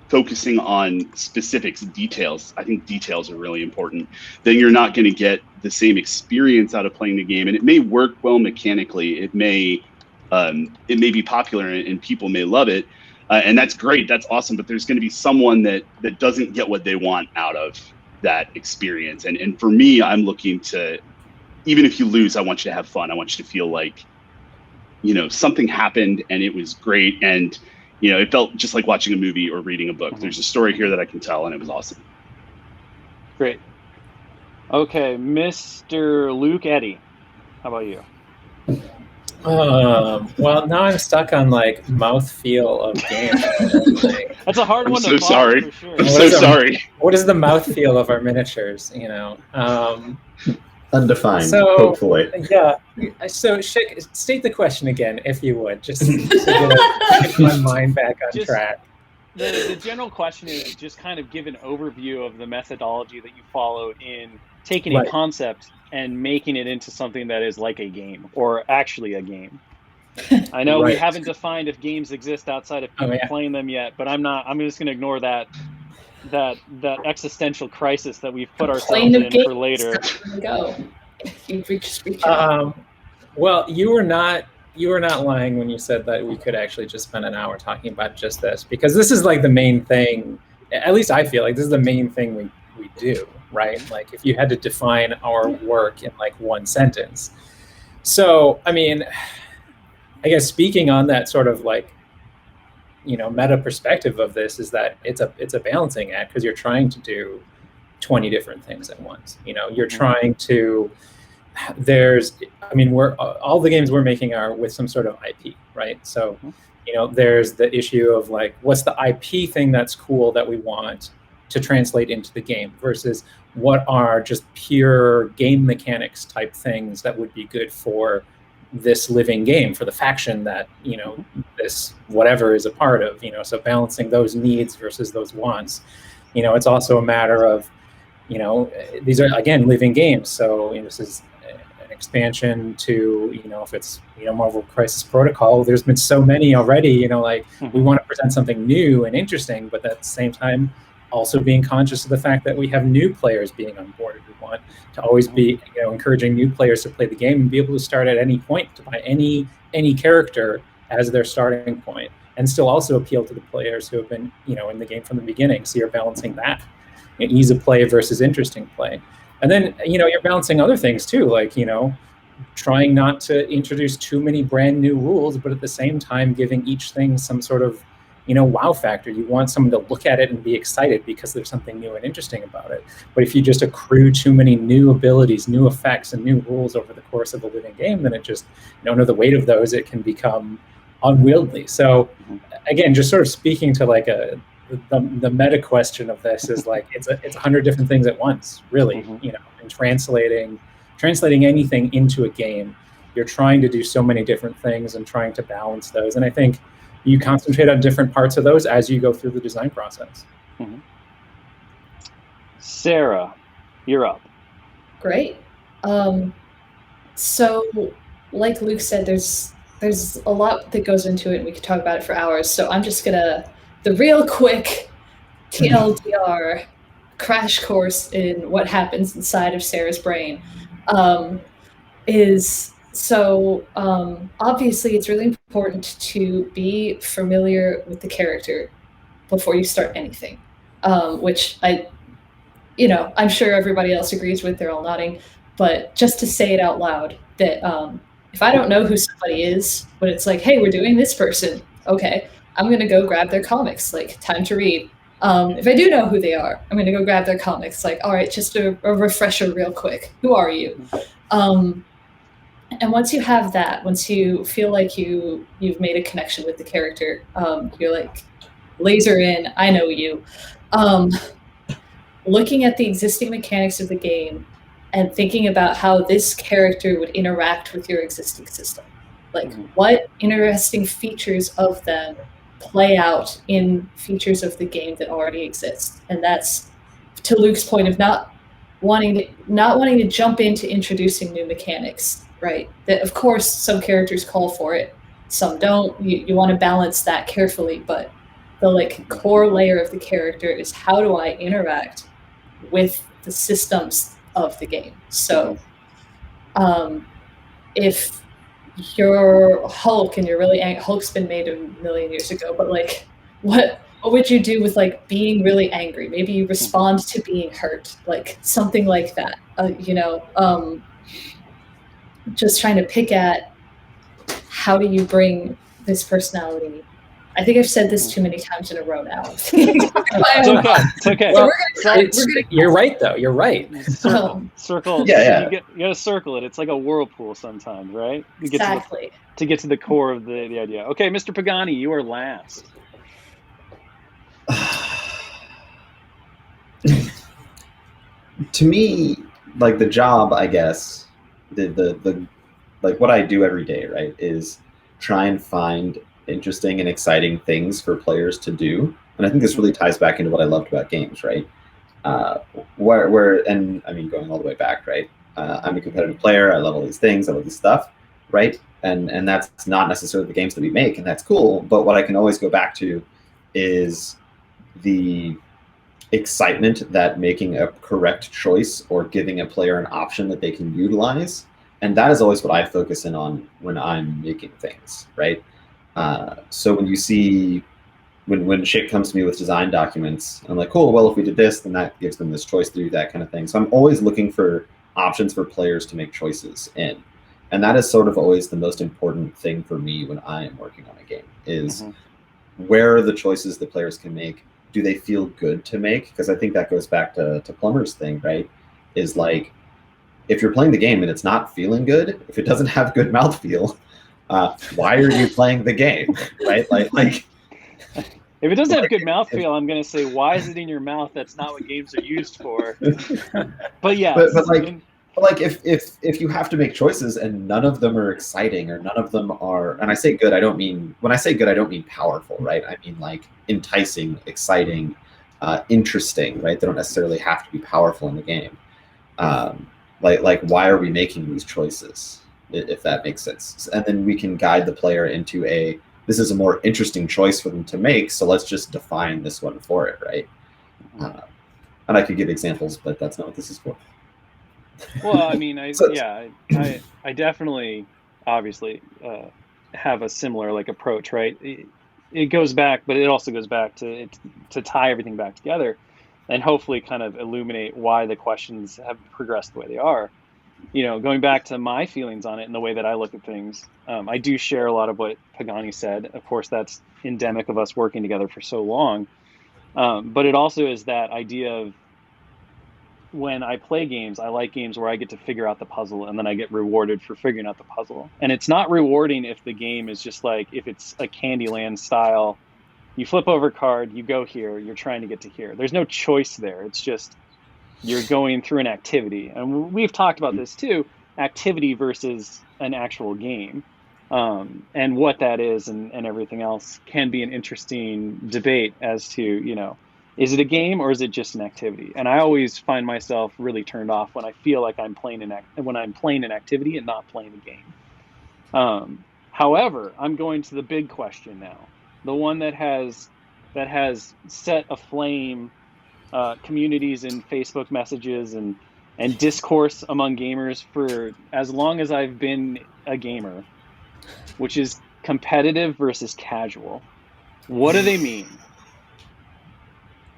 focusing on specifics, details, I think details are really important, then you're not going to get the same experience out of playing the game. And it may work well mechanically, it may be popular and people may love it, and that's great, that's awesome, but there's going to be someone that doesn't get what they want out of that experience. And for me, I'm looking to, even if you lose, I want you to have fun. I want you to feel like, you know, something happened and it was great, and you know, it felt just like watching a movie or reading a book. There's a story here that I can tell, and it was awesome. Great. Okay, Mr. Luke Eddy, how about you? Well, now I'm stuck on like mouthfeel of game. That's a hard one to follow. Sorry. For sure. I'm so sorry. What is the mouthfeel of our miniatures? You know, undefined. So, hopefully, yeah. So, state the question again, if you would, just to get my mind back on track. The general question is just kind of give an overview of the methodology that you follow in taking a concept and making it into something that is like a game, or actually a game. I know we haven't defined if games exist outside of people playing them yet, but I'm just going to ignore that existential crisis that we've put ourselves in for later. Go. You reach well, you were not lying when you said that we could actually just spend an hour talking about just this, because this is like the main thing at least I feel like this is the main thing we do, right? Like if you had to define our work in like one sentence. So, I mean, I guess speaking on that sort of like, meta perspective of this is that it's a balancing act because you're trying to do 20 different things at once. You're trying to, all the games we're making are with some sort of IP, right? So, there's the issue of like, what's the IP thing that's cool that we want to translate into the game versus what are just pure game mechanics type things that would be good for this living game, for the faction that, this whatever is a part of, so balancing those needs versus those wants. It's also a matter of, these are, again, living games. So this is an expansion to, if it's, Marvel Crisis Protocol, there's been so many already, we want to present something new and interesting, but at the same time, also being conscious of the fact that we have new players being on board. We want to always be, encouraging new players to play the game and be able to start at any point to buy any character as their starting point, and still also appeal to the players who have been, in the game from the beginning. So you're balancing that, ease of play versus interesting play. And then, you're balancing other things too, like, trying not to introduce too many brand new rules, but at the same time giving each thing some sort of, wow factor. You want someone to look at it and be excited because there's something new and interesting about it. But if you just accrue too many new abilities, new effects, and new rules over the course of a living game, then it just, under the weight of those, it can become unwieldy. So again, just sort of speaking to like the meta question of this is like, it's 100 different things at once, really, and translating anything into a game, you're trying to do so many different things and trying to balance those. And I think you concentrate on different parts of those as you go through the design process. Sarah, you're up. Great. So like Luke said, there's a lot that goes into it and we could talk about it for hours. So I'm just gonna, the real quick TLDR crash course in what happens inside of Sarah's brain is, so obviously it's really important to be familiar with the character before you start anything, which I'm sure everybody else agrees with, they're all nodding, but just to say it out loud, that if I don't know who somebody is, but it's like, hey, we're doing this person, okay, I'm gonna go grab their comics, like, time to read. If I do know who they are, I'm gonna go grab their comics, like, all right, just a refresher real quick, who are you? And once you have that, once you feel like you've made a connection with the character, you're like, laser in, I know you. Looking at the existing mechanics of the game and thinking about how this character would interact with your existing system. Like, what interesting features of them play out in features of the game that already exist. And that's, to Luke's point of not wanting to jump into introducing new mechanics. Right. That, of course, some characters call for it, some don't. You want to balance that carefully, but the like core layer of the character is, how do I interact with the systems of the game? So if you're Hulk and you're really Hulk's been made a million years ago, but like, what would you do with like being really angry? Maybe you respond to being hurt, like something like that. Just trying to pick at, how do you bring this personality? I think I've said this too many times in a row now. It's okay. It's okay. So you're right, though. You're right. Circle. Yeah. You got to circle it. It's like a whirlpool sometimes, right? You get exactly. to get to the core of the idea. Okay, Mr. Pagani, you are last. To me, like, the job, I guess, the like what I do every day, right, is try and find interesting and exciting things for players to do. And I think this really ties back into what I loved about games, right? And I mean, going all the way back, right? I'm a competitive player. I love all these things. I love this stuff, right? And that's not necessarily the games that we make, and that's cool. But what I can always go back to is the excitement that making a correct choice or giving a player an option that they can utilize. And that is always what I focus in on when I'm making things, right? So when you see when shit comes to me with design documents, I'm like, cool, well, if we did this, then that gives them this choice to do that kind of thing. So I'm always looking for options for players to make choices in. And that is sort of always the most important thing for me when I am working on a game is where are the choices the players can make? Do they feel good to make? Because I think that goes back to Plummer's thing, right? Is like, if you're playing the game and it's not feeling good, if it doesn't have good mouthfeel, why are you playing the game, right? Like if it doesn't have good mouthfeel, I'm going to say, why is it in your mouth? That's not what games are used for. But yeah, but like if you have to make choices and none of them are exciting or none of them are, and I say good, when I say good, I don't mean powerful, right? I mean like enticing, exciting, interesting, right? They don't necessarily have to be powerful in the game. Like why are we making these choices, if that makes sense? And then we can guide the player into this is a more interesting choice for them to make, so let's just define this one for it, right? And I could give examples, but that's not what this is for. Well, I mean, I definitely, obviously, have a similar like approach, right? It goes back, but it also goes back to tie everything back together, and hopefully kind of illuminate why the questions have progressed the way they are. You know, going back to my feelings on it and the way that I look at things, I do share a lot of what Pagani said. Of course, that's endemic of us working together for so long. But it also is that idea of when I play games, I like games where I get to figure out the puzzle and then I get rewarded for figuring out the puzzle. And it's not rewarding if the game is just like, if it's a Candyland style, you flip over a card, you go here, you're trying to get to here. There's no choice there. It's just, you're going through an activity. And we've talked about this too, activity versus an actual game. And what that is and everything else can be an interesting debate as to, you know, is it a game or is it just an activity? And I always find myself really turned off when I feel like I'm playing an activity and not playing a game. However, I'm going to the big question now, the one that has set aflame communities and Facebook messages and discourse among gamers for as long as I've been a gamer, which is competitive versus casual. What do they mean?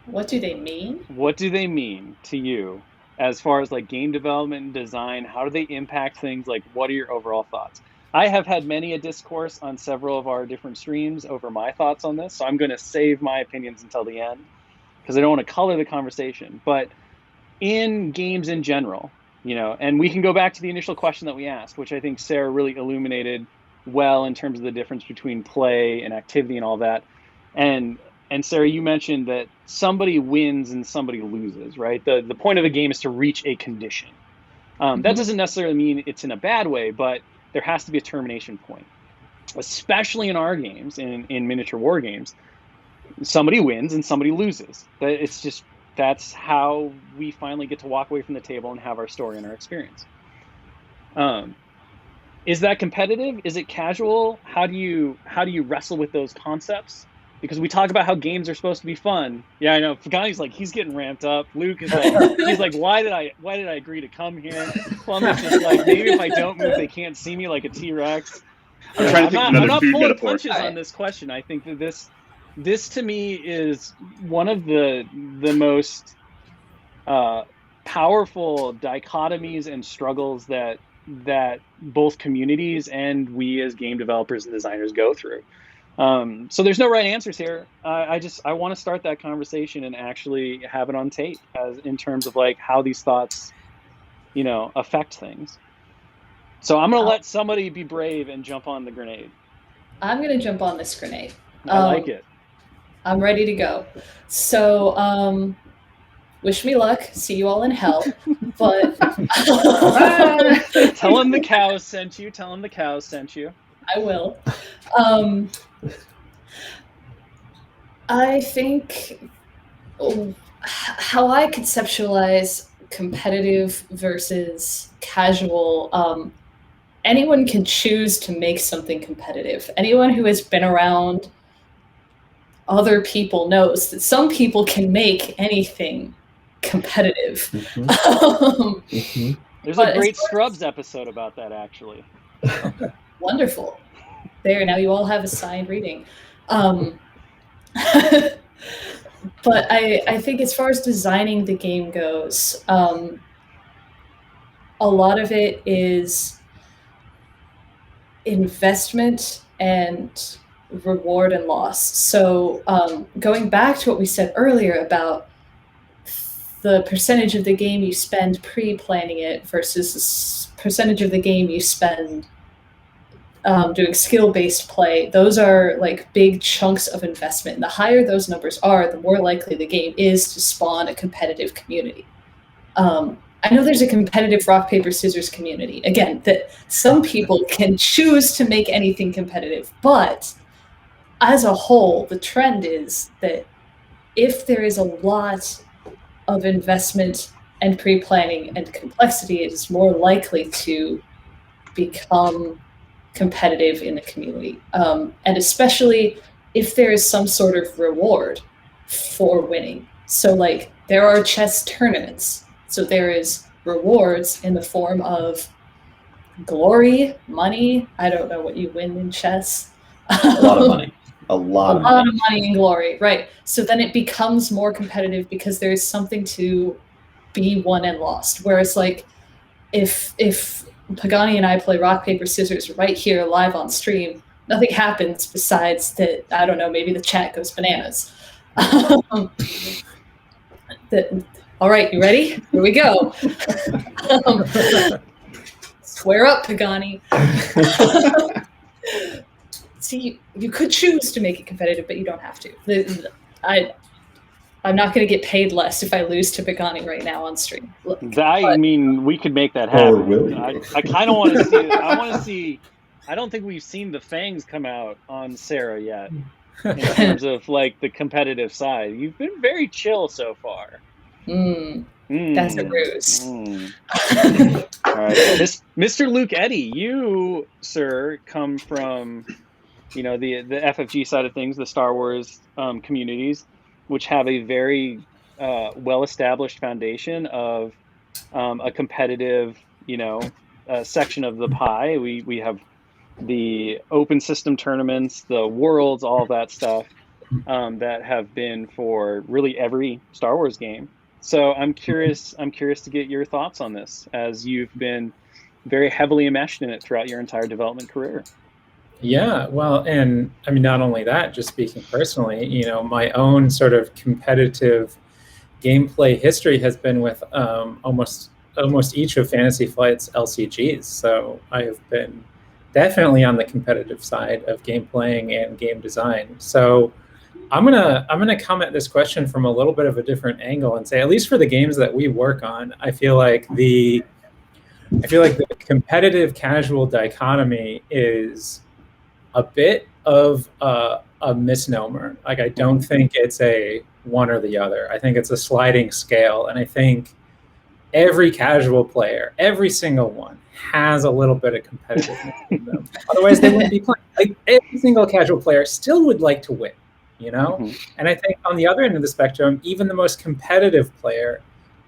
What do they mean? What do they mean to you as far as like game development and design? How do they impact things? Like, what are your overall thoughts? I have had many a discourse on several of our different streams over my thoughts on this, so I'm going to save my opinions until the end because I don't want to color the conversation. But in games in general, you know, and we can go back to the initial question that we asked, which I think Sarah really illuminated well in terms of the difference between play and activity and all that. And Sarah, you mentioned that somebody wins and somebody loses, right? The point of the game is to reach a condition. That doesn't necessarily mean it's in a bad way, but there has to be a termination point, especially in our games, in miniature war games. Somebody wins and somebody loses. It's just, that's how we finally get to walk away from the table and have our story and our experience. Is that competitive? Is it casual? How do you wrestle with those concepts? Because we talk about how games are supposed to be fun. Yeah, I know. Pagani's like, he's getting ramped up. Luke is like, he's like, why did I agree to come here? Plummer's just like, maybe if I don't move, they can't see me like a T-Rex. I'm not pulling punches on this question. I think that this to me is one of the most powerful dichotomies and struggles that both communities and we as game developers and designers go through. So there's no right answers here. I want to start that conversation and actually have it on tape in terms of like how these thoughts, you know, affect things. So I'm going to let somebody be brave and jump on the grenade. I'm going to jump on this grenade. I like it. I'm ready to go. So, wish me luck. See you all in hell. But tell him the cows sent you. Tell him the cows sent you. I will. I think how I conceptualize competitive versus casual, anyone can choose to make something competitive. Anyone who has been around other people knows that some people can make anything competitive. There's a great Scrubs episode about that, actually. Wonderful. There, now you all have a signed reading. But I think as far as designing the game goes, a lot of it is investment and reward and loss. So going back to what we said earlier about the percentage of the game you spend pre-planning it versus the percentage of the game you spend doing skill-based play, those are like big chunks of investment. And the higher those numbers are, the more likely the game is to spawn a competitive community. I know there's a competitive rock, paper, scissors community. Again, that some people can choose to make anything competitive, but as a whole, the trend is that if there is a lot of investment and pre-planning and complexity, it is more likely to become competitive in the community. And especially if there is some sort of reward for winning. So like there are chess tournaments. So there is rewards in the form of glory, money. I don't know what you win in chess. A lot of money. A lot of money and glory, right? So then it becomes more competitive because there is something to be won and lost. Whereas like if Pagani and I play rock, paper, scissors right here live on stream, nothing happens besides that, I don't know, maybe the chat goes bananas. All right, you ready? Here we go. Square up, Pagani. See, you could choose to make it competitive, but you don't have to. I'm not going to get paid less if I lose to Pagani right now on stream. I mean, we could make that happen. I kind of want to see it. I want to see. I don't think we've seen the fangs come out on Sarah yet in terms of like the competitive side. You've been very chill so far. That's a ruse. All right, Mr. Luke Eddy, you, sir, come from the FFG side of things, the Star Wars communities, which have a very well-established foundation of a competitive, section of the pie. We have the open system tournaments, the worlds, all of that stuff that have been for really every Star Wars game. So I'm curious to get your thoughts on this, as you've been very heavily enmeshed in it throughout your entire development career. Yeah, well, and I mean, not only that, just speaking personally, my own sort of competitive gameplay history has been with almost each of Fantasy Flight's LCGs. So I have been definitely on the competitive side of game playing and game design. So I'm gonna come at this question from a little bit of a different angle and say, at least for the games that we work on, I feel like the competitive casual dichotomy is a bit of a misnomer. Like, I don't think it's a one or the other. I think it's a sliding scale, and I think every casual player, every single one, has a little bit of competitiveness in them. Otherwise, they wouldn't be playing. Like, every single casual player still would like to win, And I think on the other end of the spectrum, even the most competitive player,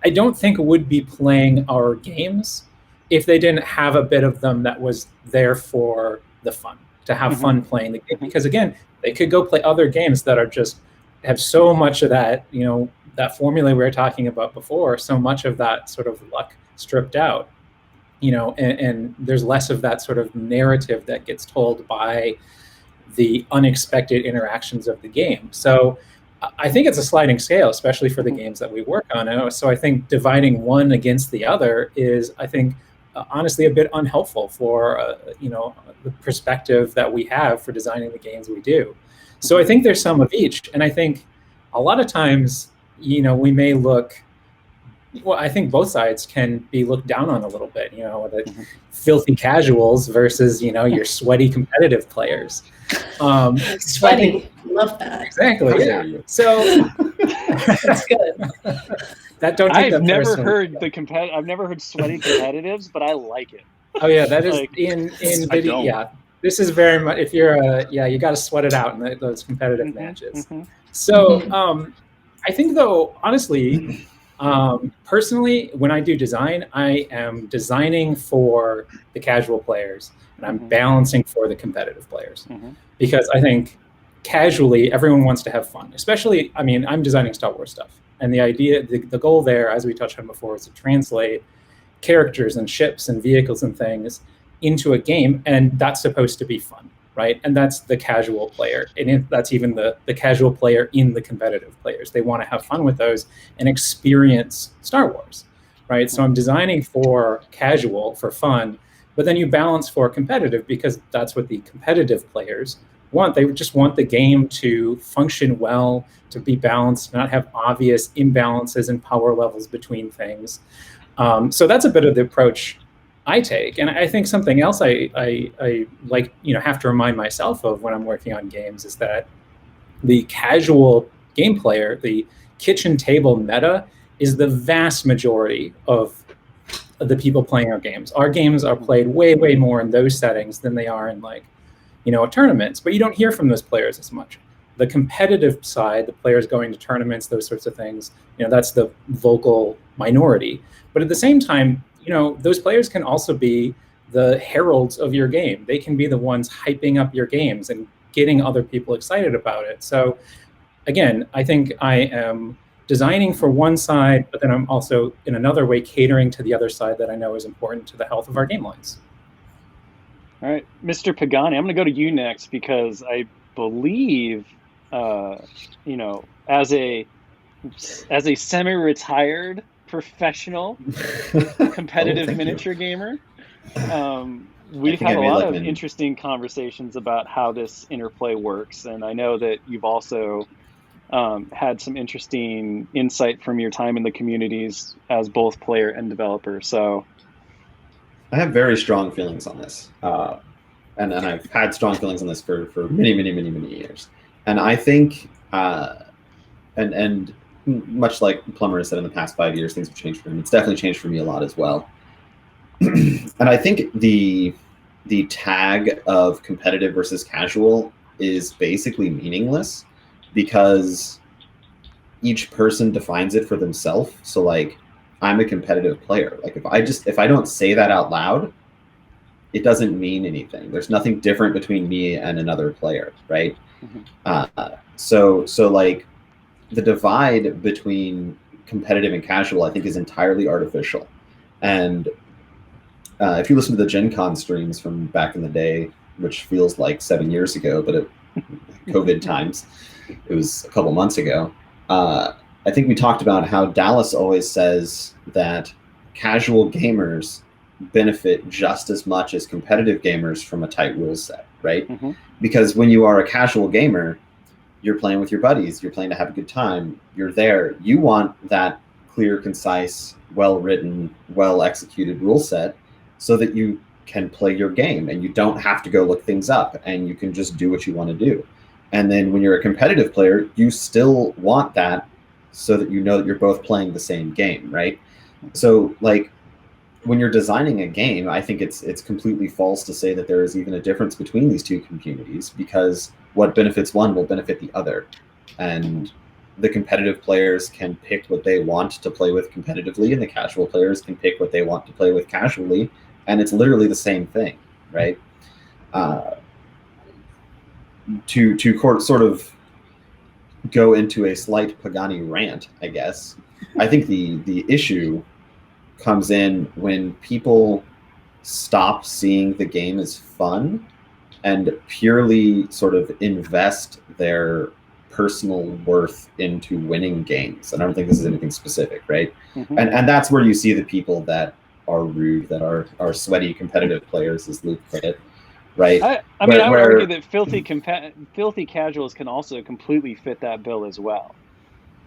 I don't think would be playing our games if they didn't have a bit of them that was there for the fun, to have fun playing the game. Because again, they could go play other games that are just have so much of that, that formula we were talking about before, so much of that sort of luck stripped out, and there's less of that sort of narrative that gets told by the unexpected interactions of the game. So I think it's a sliding scale, especially for the games that we work on. So I think dividing one against the other is, I think, honestly, a bit unhelpful for the perspective that we have for designing the games we do. So I think there's some of each, and I think a lot of times, we may look. Well, I think both sides can be looked down on a little bit. The filthy casuals versus your sweaty competitive players. Sweaty, love that. Exactly. Yeah. So that's good. I've never heard I've never heard sweaty competitives, but I like it. Oh yeah, that is in video. Yeah, this is very much if you're you got to sweat it out in those competitive matches. So I think though, honestly, personally, when I do design, I am designing for the casual players and I'm balancing for the competitive players, because I think casually, everyone wants to have fun. Especially, I mean, I'm designing Star Wars stuff, and the idea, the goal there, as we touched on before, is to translate characters and ships and vehicles and things into a game, and that's supposed to be fun, right? And that's the casual player, and that's even the casual player in the competitive players. They want to have fun with those and experience Star Wars, right? So I'm designing for casual, for fun, but then you balance for competitive, because that's what the competitive players want. They just want the game to function well, to be balanced, not have obvious imbalances in power levels between things. So that's a bit of the approach I take. And I think something else I like, have to remind myself of when I'm working on games is that the casual game player, the kitchen table meta, is the vast majority of the people playing our games. Our games are played way, way more in those settings than they are in tournaments, but you don't hear from those players as much. The competitive side, the players going to tournaments, those sorts of things, that's the vocal minority. But at the same time, those players can also be the heralds of your game. They can be the ones hyping up your games and getting other people excited about it. So again, I think I am designing for one side, but then I'm also in another way catering to the other side that I know is important to the health of our game lines. All right, Mr. Pagani, I'm going to go to you next, because I believe, as a semi-retired professional competitive miniature gamer, we've had a lot of interesting conversations about how this interplay works, and I know that you've also had some interesting insight from your time in the communities as both player and developer. So I have very strong feelings on this, and I've had strong feelings on this for many, many, many, many years. And I think, and much like Plummer has said, in the past 5 years, things have changed for him. It's definitely changed for me a lot as well. And I think the tag of competitive versus casual is basically meaningless, because each person defines it for themselves. So I'm a competitive player. If I don't say that out loud, it doesn't mean anything. There's nothing different between me and another player, right? Mm-hmm. So the divide between competitive and casual, I think, is entirely artificial. And if you listen to the Gen Con streams from back in the day, which feels like 7 years ago, but COVID times, it was a couple months ago, I think we talked about how Dallas always says that casual gamers benefit just as much as competitive gamers from a tight rule set, right? Mm-hmm. Because when you are a casual gamer, you're playing with your buddies, you're playing to have a good time, you're there. You want that clear, concise, well-written, well-executed rule set so that you can play your game and you don't have to go look things up, and you can just do what you want to do. And then when you're a competitive player, you still want that so that you know that you're both playing the same game, right? So when you're designing a game, I think it's completely false to say that there is even a difference between these two communities, because what benefits one will benefit the other. And the competitive players can pick what they want to play with competitively, and the casual players can pick what they want to play with casually, and it's literally the same thing, right? To sort of go into a slight Pagani rant, I guess, I think the issue comes in when people stop seeing the game as fun and purely sort of invest their personal worth into winning games. And I don't think this is anything specific, right? Mm-hmm. And that's where you see the people that are rude, that are sweaty competitive players, as Luke put it, right? I would argue that filthy casuals can also completely fit that bill as well,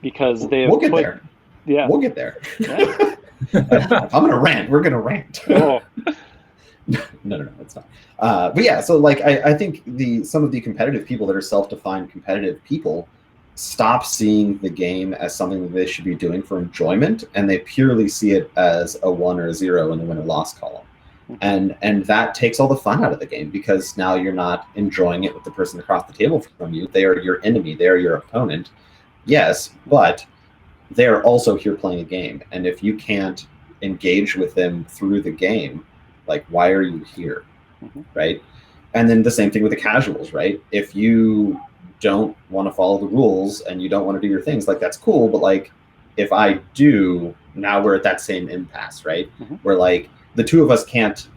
because they have we'll get there. Yeah, we'll get there. Yeah. I'm gonna rant. We're gonna rant. Oh. No, it's not. But yeah, so I think some of the competitive people that are self-defined competitive people stop seeing the game as something that they should be doing for enjoyment, and they purely see it as a 1 or a 0 in the win or loss column. And that takes all the fun out of the game, because now you're not enjoying it with the person across the table from you. They are your enemy. They are your opponent. Yes, but they are also here playing a game. And if you can't engage with them through the game, why are you here, right? And then the same thing with the casuals, right? If you don't want to follow the rules and you don't want to do your things, like that's cool. But like, if I do, now we're at that same impasse, right? Where like the two of us can't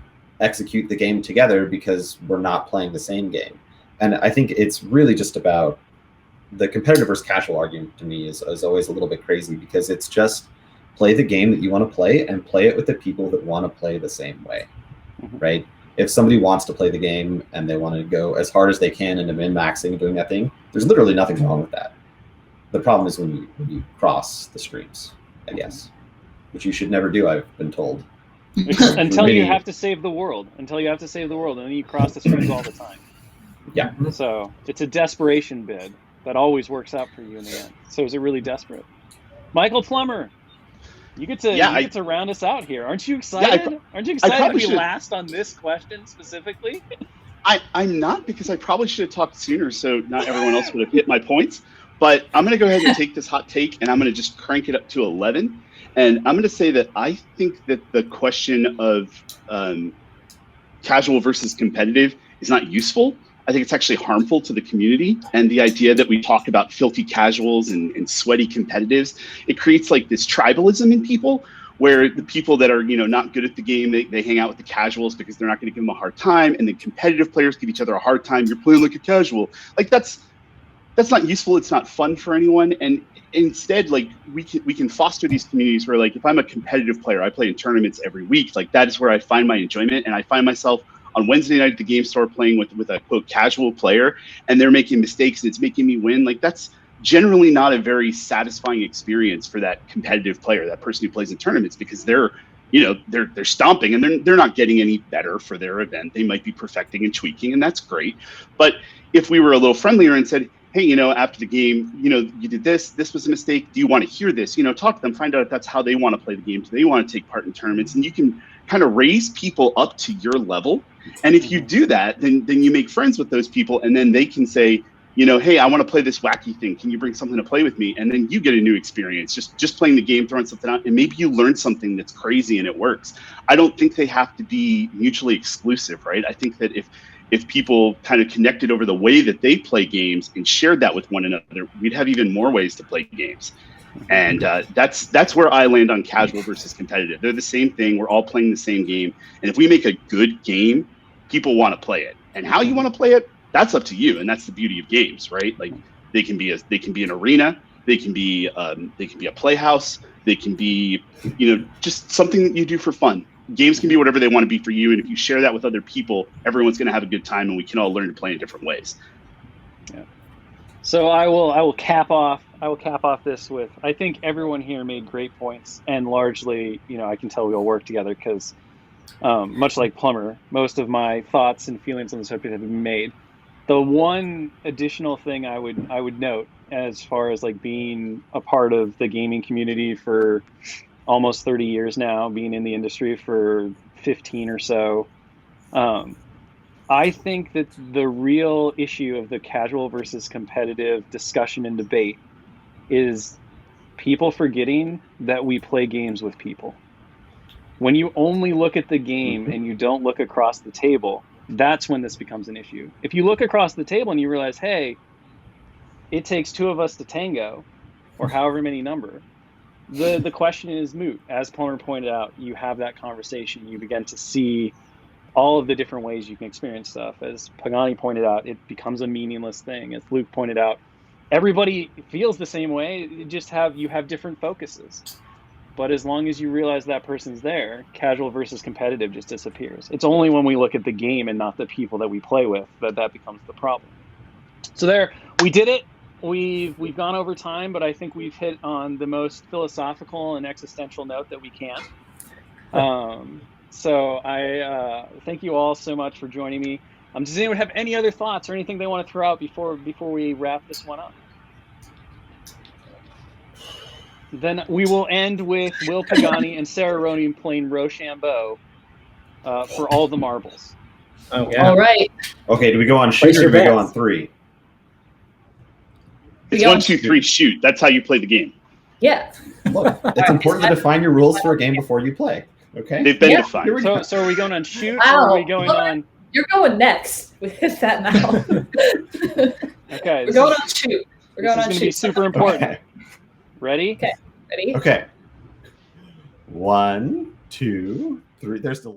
execute the game together because we're not playing the same game. And I think it's really just about the competitive versus casual argument. To me is always a little bit crazy, because it's just play the game that you want to play and play it with the people that want to play the same way, right? If somebody wants to play the game and they want to go as hard as they can into min-maxing and doing that thing, there's literally nothing wrong with that. The problem is when you cross the streams, I guess, which you should never do, I've been told. Until you have to save the world. Until you have to save the world, and then you cross the streams all the time. Yeah. So it's a desperation bid that always works out for you in the end. So is it really desperate? Michael Plummer, you get to round us out here. Aren't you excited? Yeah, Aren't you excited to be should. last on this question specifically? I'm not, because I probably should have talked sooner, so not everyone else would have hit my points. But I'm going to go ahead and take this hot take, and I'm going to just crank it up to 11. And I'm going to say that I think that the question of casual versus competitive is not useful. I think it's actually harmful to the community. And the idea that we talk about filthy casuals and sweaty competitives, it creates like this tribalism in people, where the people that are, not good at the game, they hang out with the casuals because they're not going to give them a hard time. And the competitive players give each other a hard time. You're playing like a casual. Like that's not useful. It's not fun for anyone. And instead, like we can foster these communities where, like, if I'm a competitive player, I play in tournaments every week. Like that is where I find my enjoyment. And I find myself on Wednesday night at the game store playing with a quote casual player, and they're making mistakes and it's making me win. Like that's generally not a very satisfying experience for that competitive player, that person who plays in tournaments, because they're stomping and they're not getting any better for their event. They might be perfecting and tweaking, and that's great. But if we were a little friendlier and said, hey, after the game, you did this was a mistake. Do you want to hear this? Talk to them, find out if that's how they want to play the game. Do they want to take part in tournaments? And you can kind of raise people up to your level. And if you do that, then you make friends with those people, and then they can say, hey, I want to play this wacky thing. Can you bring something to play with me? And then you get a new experience, just playing the game, throwing something out, and maybe you learn something that's crazy and it works. I don't think they have to be mutually exclusive, right? I think that if people kind of connected over the way that they play games and shared that with one another, we'd have even more ways to play games. And that's where I land on casual versus competitive. They're the same thing. We're all playing the same game. And if we make a good game, people want to play it. And how you want to play it, that's up to you. And that's the beauty of games, right? Like they can be an arena, they can be a playhouse, they can be, just something that you do for fun. Games can be whatever they want to be for you. And if you share that with other people, everyone's going to have a good time, and we can all learn to play in different ways. Yeah. So I will cap off this with, I think everyone here made great points, and largely, I can tell we all work together because, much like Plummer, most of my thoughts and feelings on the subject have been made. The one additional thing I would note, as far as like being a part of the gaming community for almost 30 years now, being in the industry for 15 or so, I think that the real issue of the casual versus competitive discussion and debate is people forgetting that we play games with people. When you only look at the game and you don't look across the table, that's when this becomes an issue. If you look across the table and you realize, hey, it takes two of us to tango, or however many number, the question is moot. As Plummer pointed out, you have that conversation, you begin to see all of the different ways you can experience stuff. As Pagani pointed out, it becomes a meaningless thing. As Luke pointed out, everybody feels the same way, you have different focuses. But as long as you realize that person's there, casual versus competitive just disappears. It's only when we look at the game and not the people that we play with that becomes the problem. So there, we did it. We've gone over time, but I think we've hit on the most philosophical and existential note that we can. So I thank you all so much for joining me. Does anyone have any other thoughts or anything they want to throw out before we wrap this one up? Then we will end with Will Pagani and Sarah Roney playing Rochambeau for all the marbles. Oh, yeah. All right. Okay, do we go on shoot or do we go on three? It's 1, 2, 3, shoot. That's how you play the game. Yeah. Look, it's important to define your rules for a game before you play. Okay. They've been defined. So are we going on shoot Wow. or are we going on? You're going next with that now. Okay. We're going on shoot. We're going on This is going to shoot. be super important. Okay. Ready? Okay. Ready? Okay. 1, 2, 3. There's the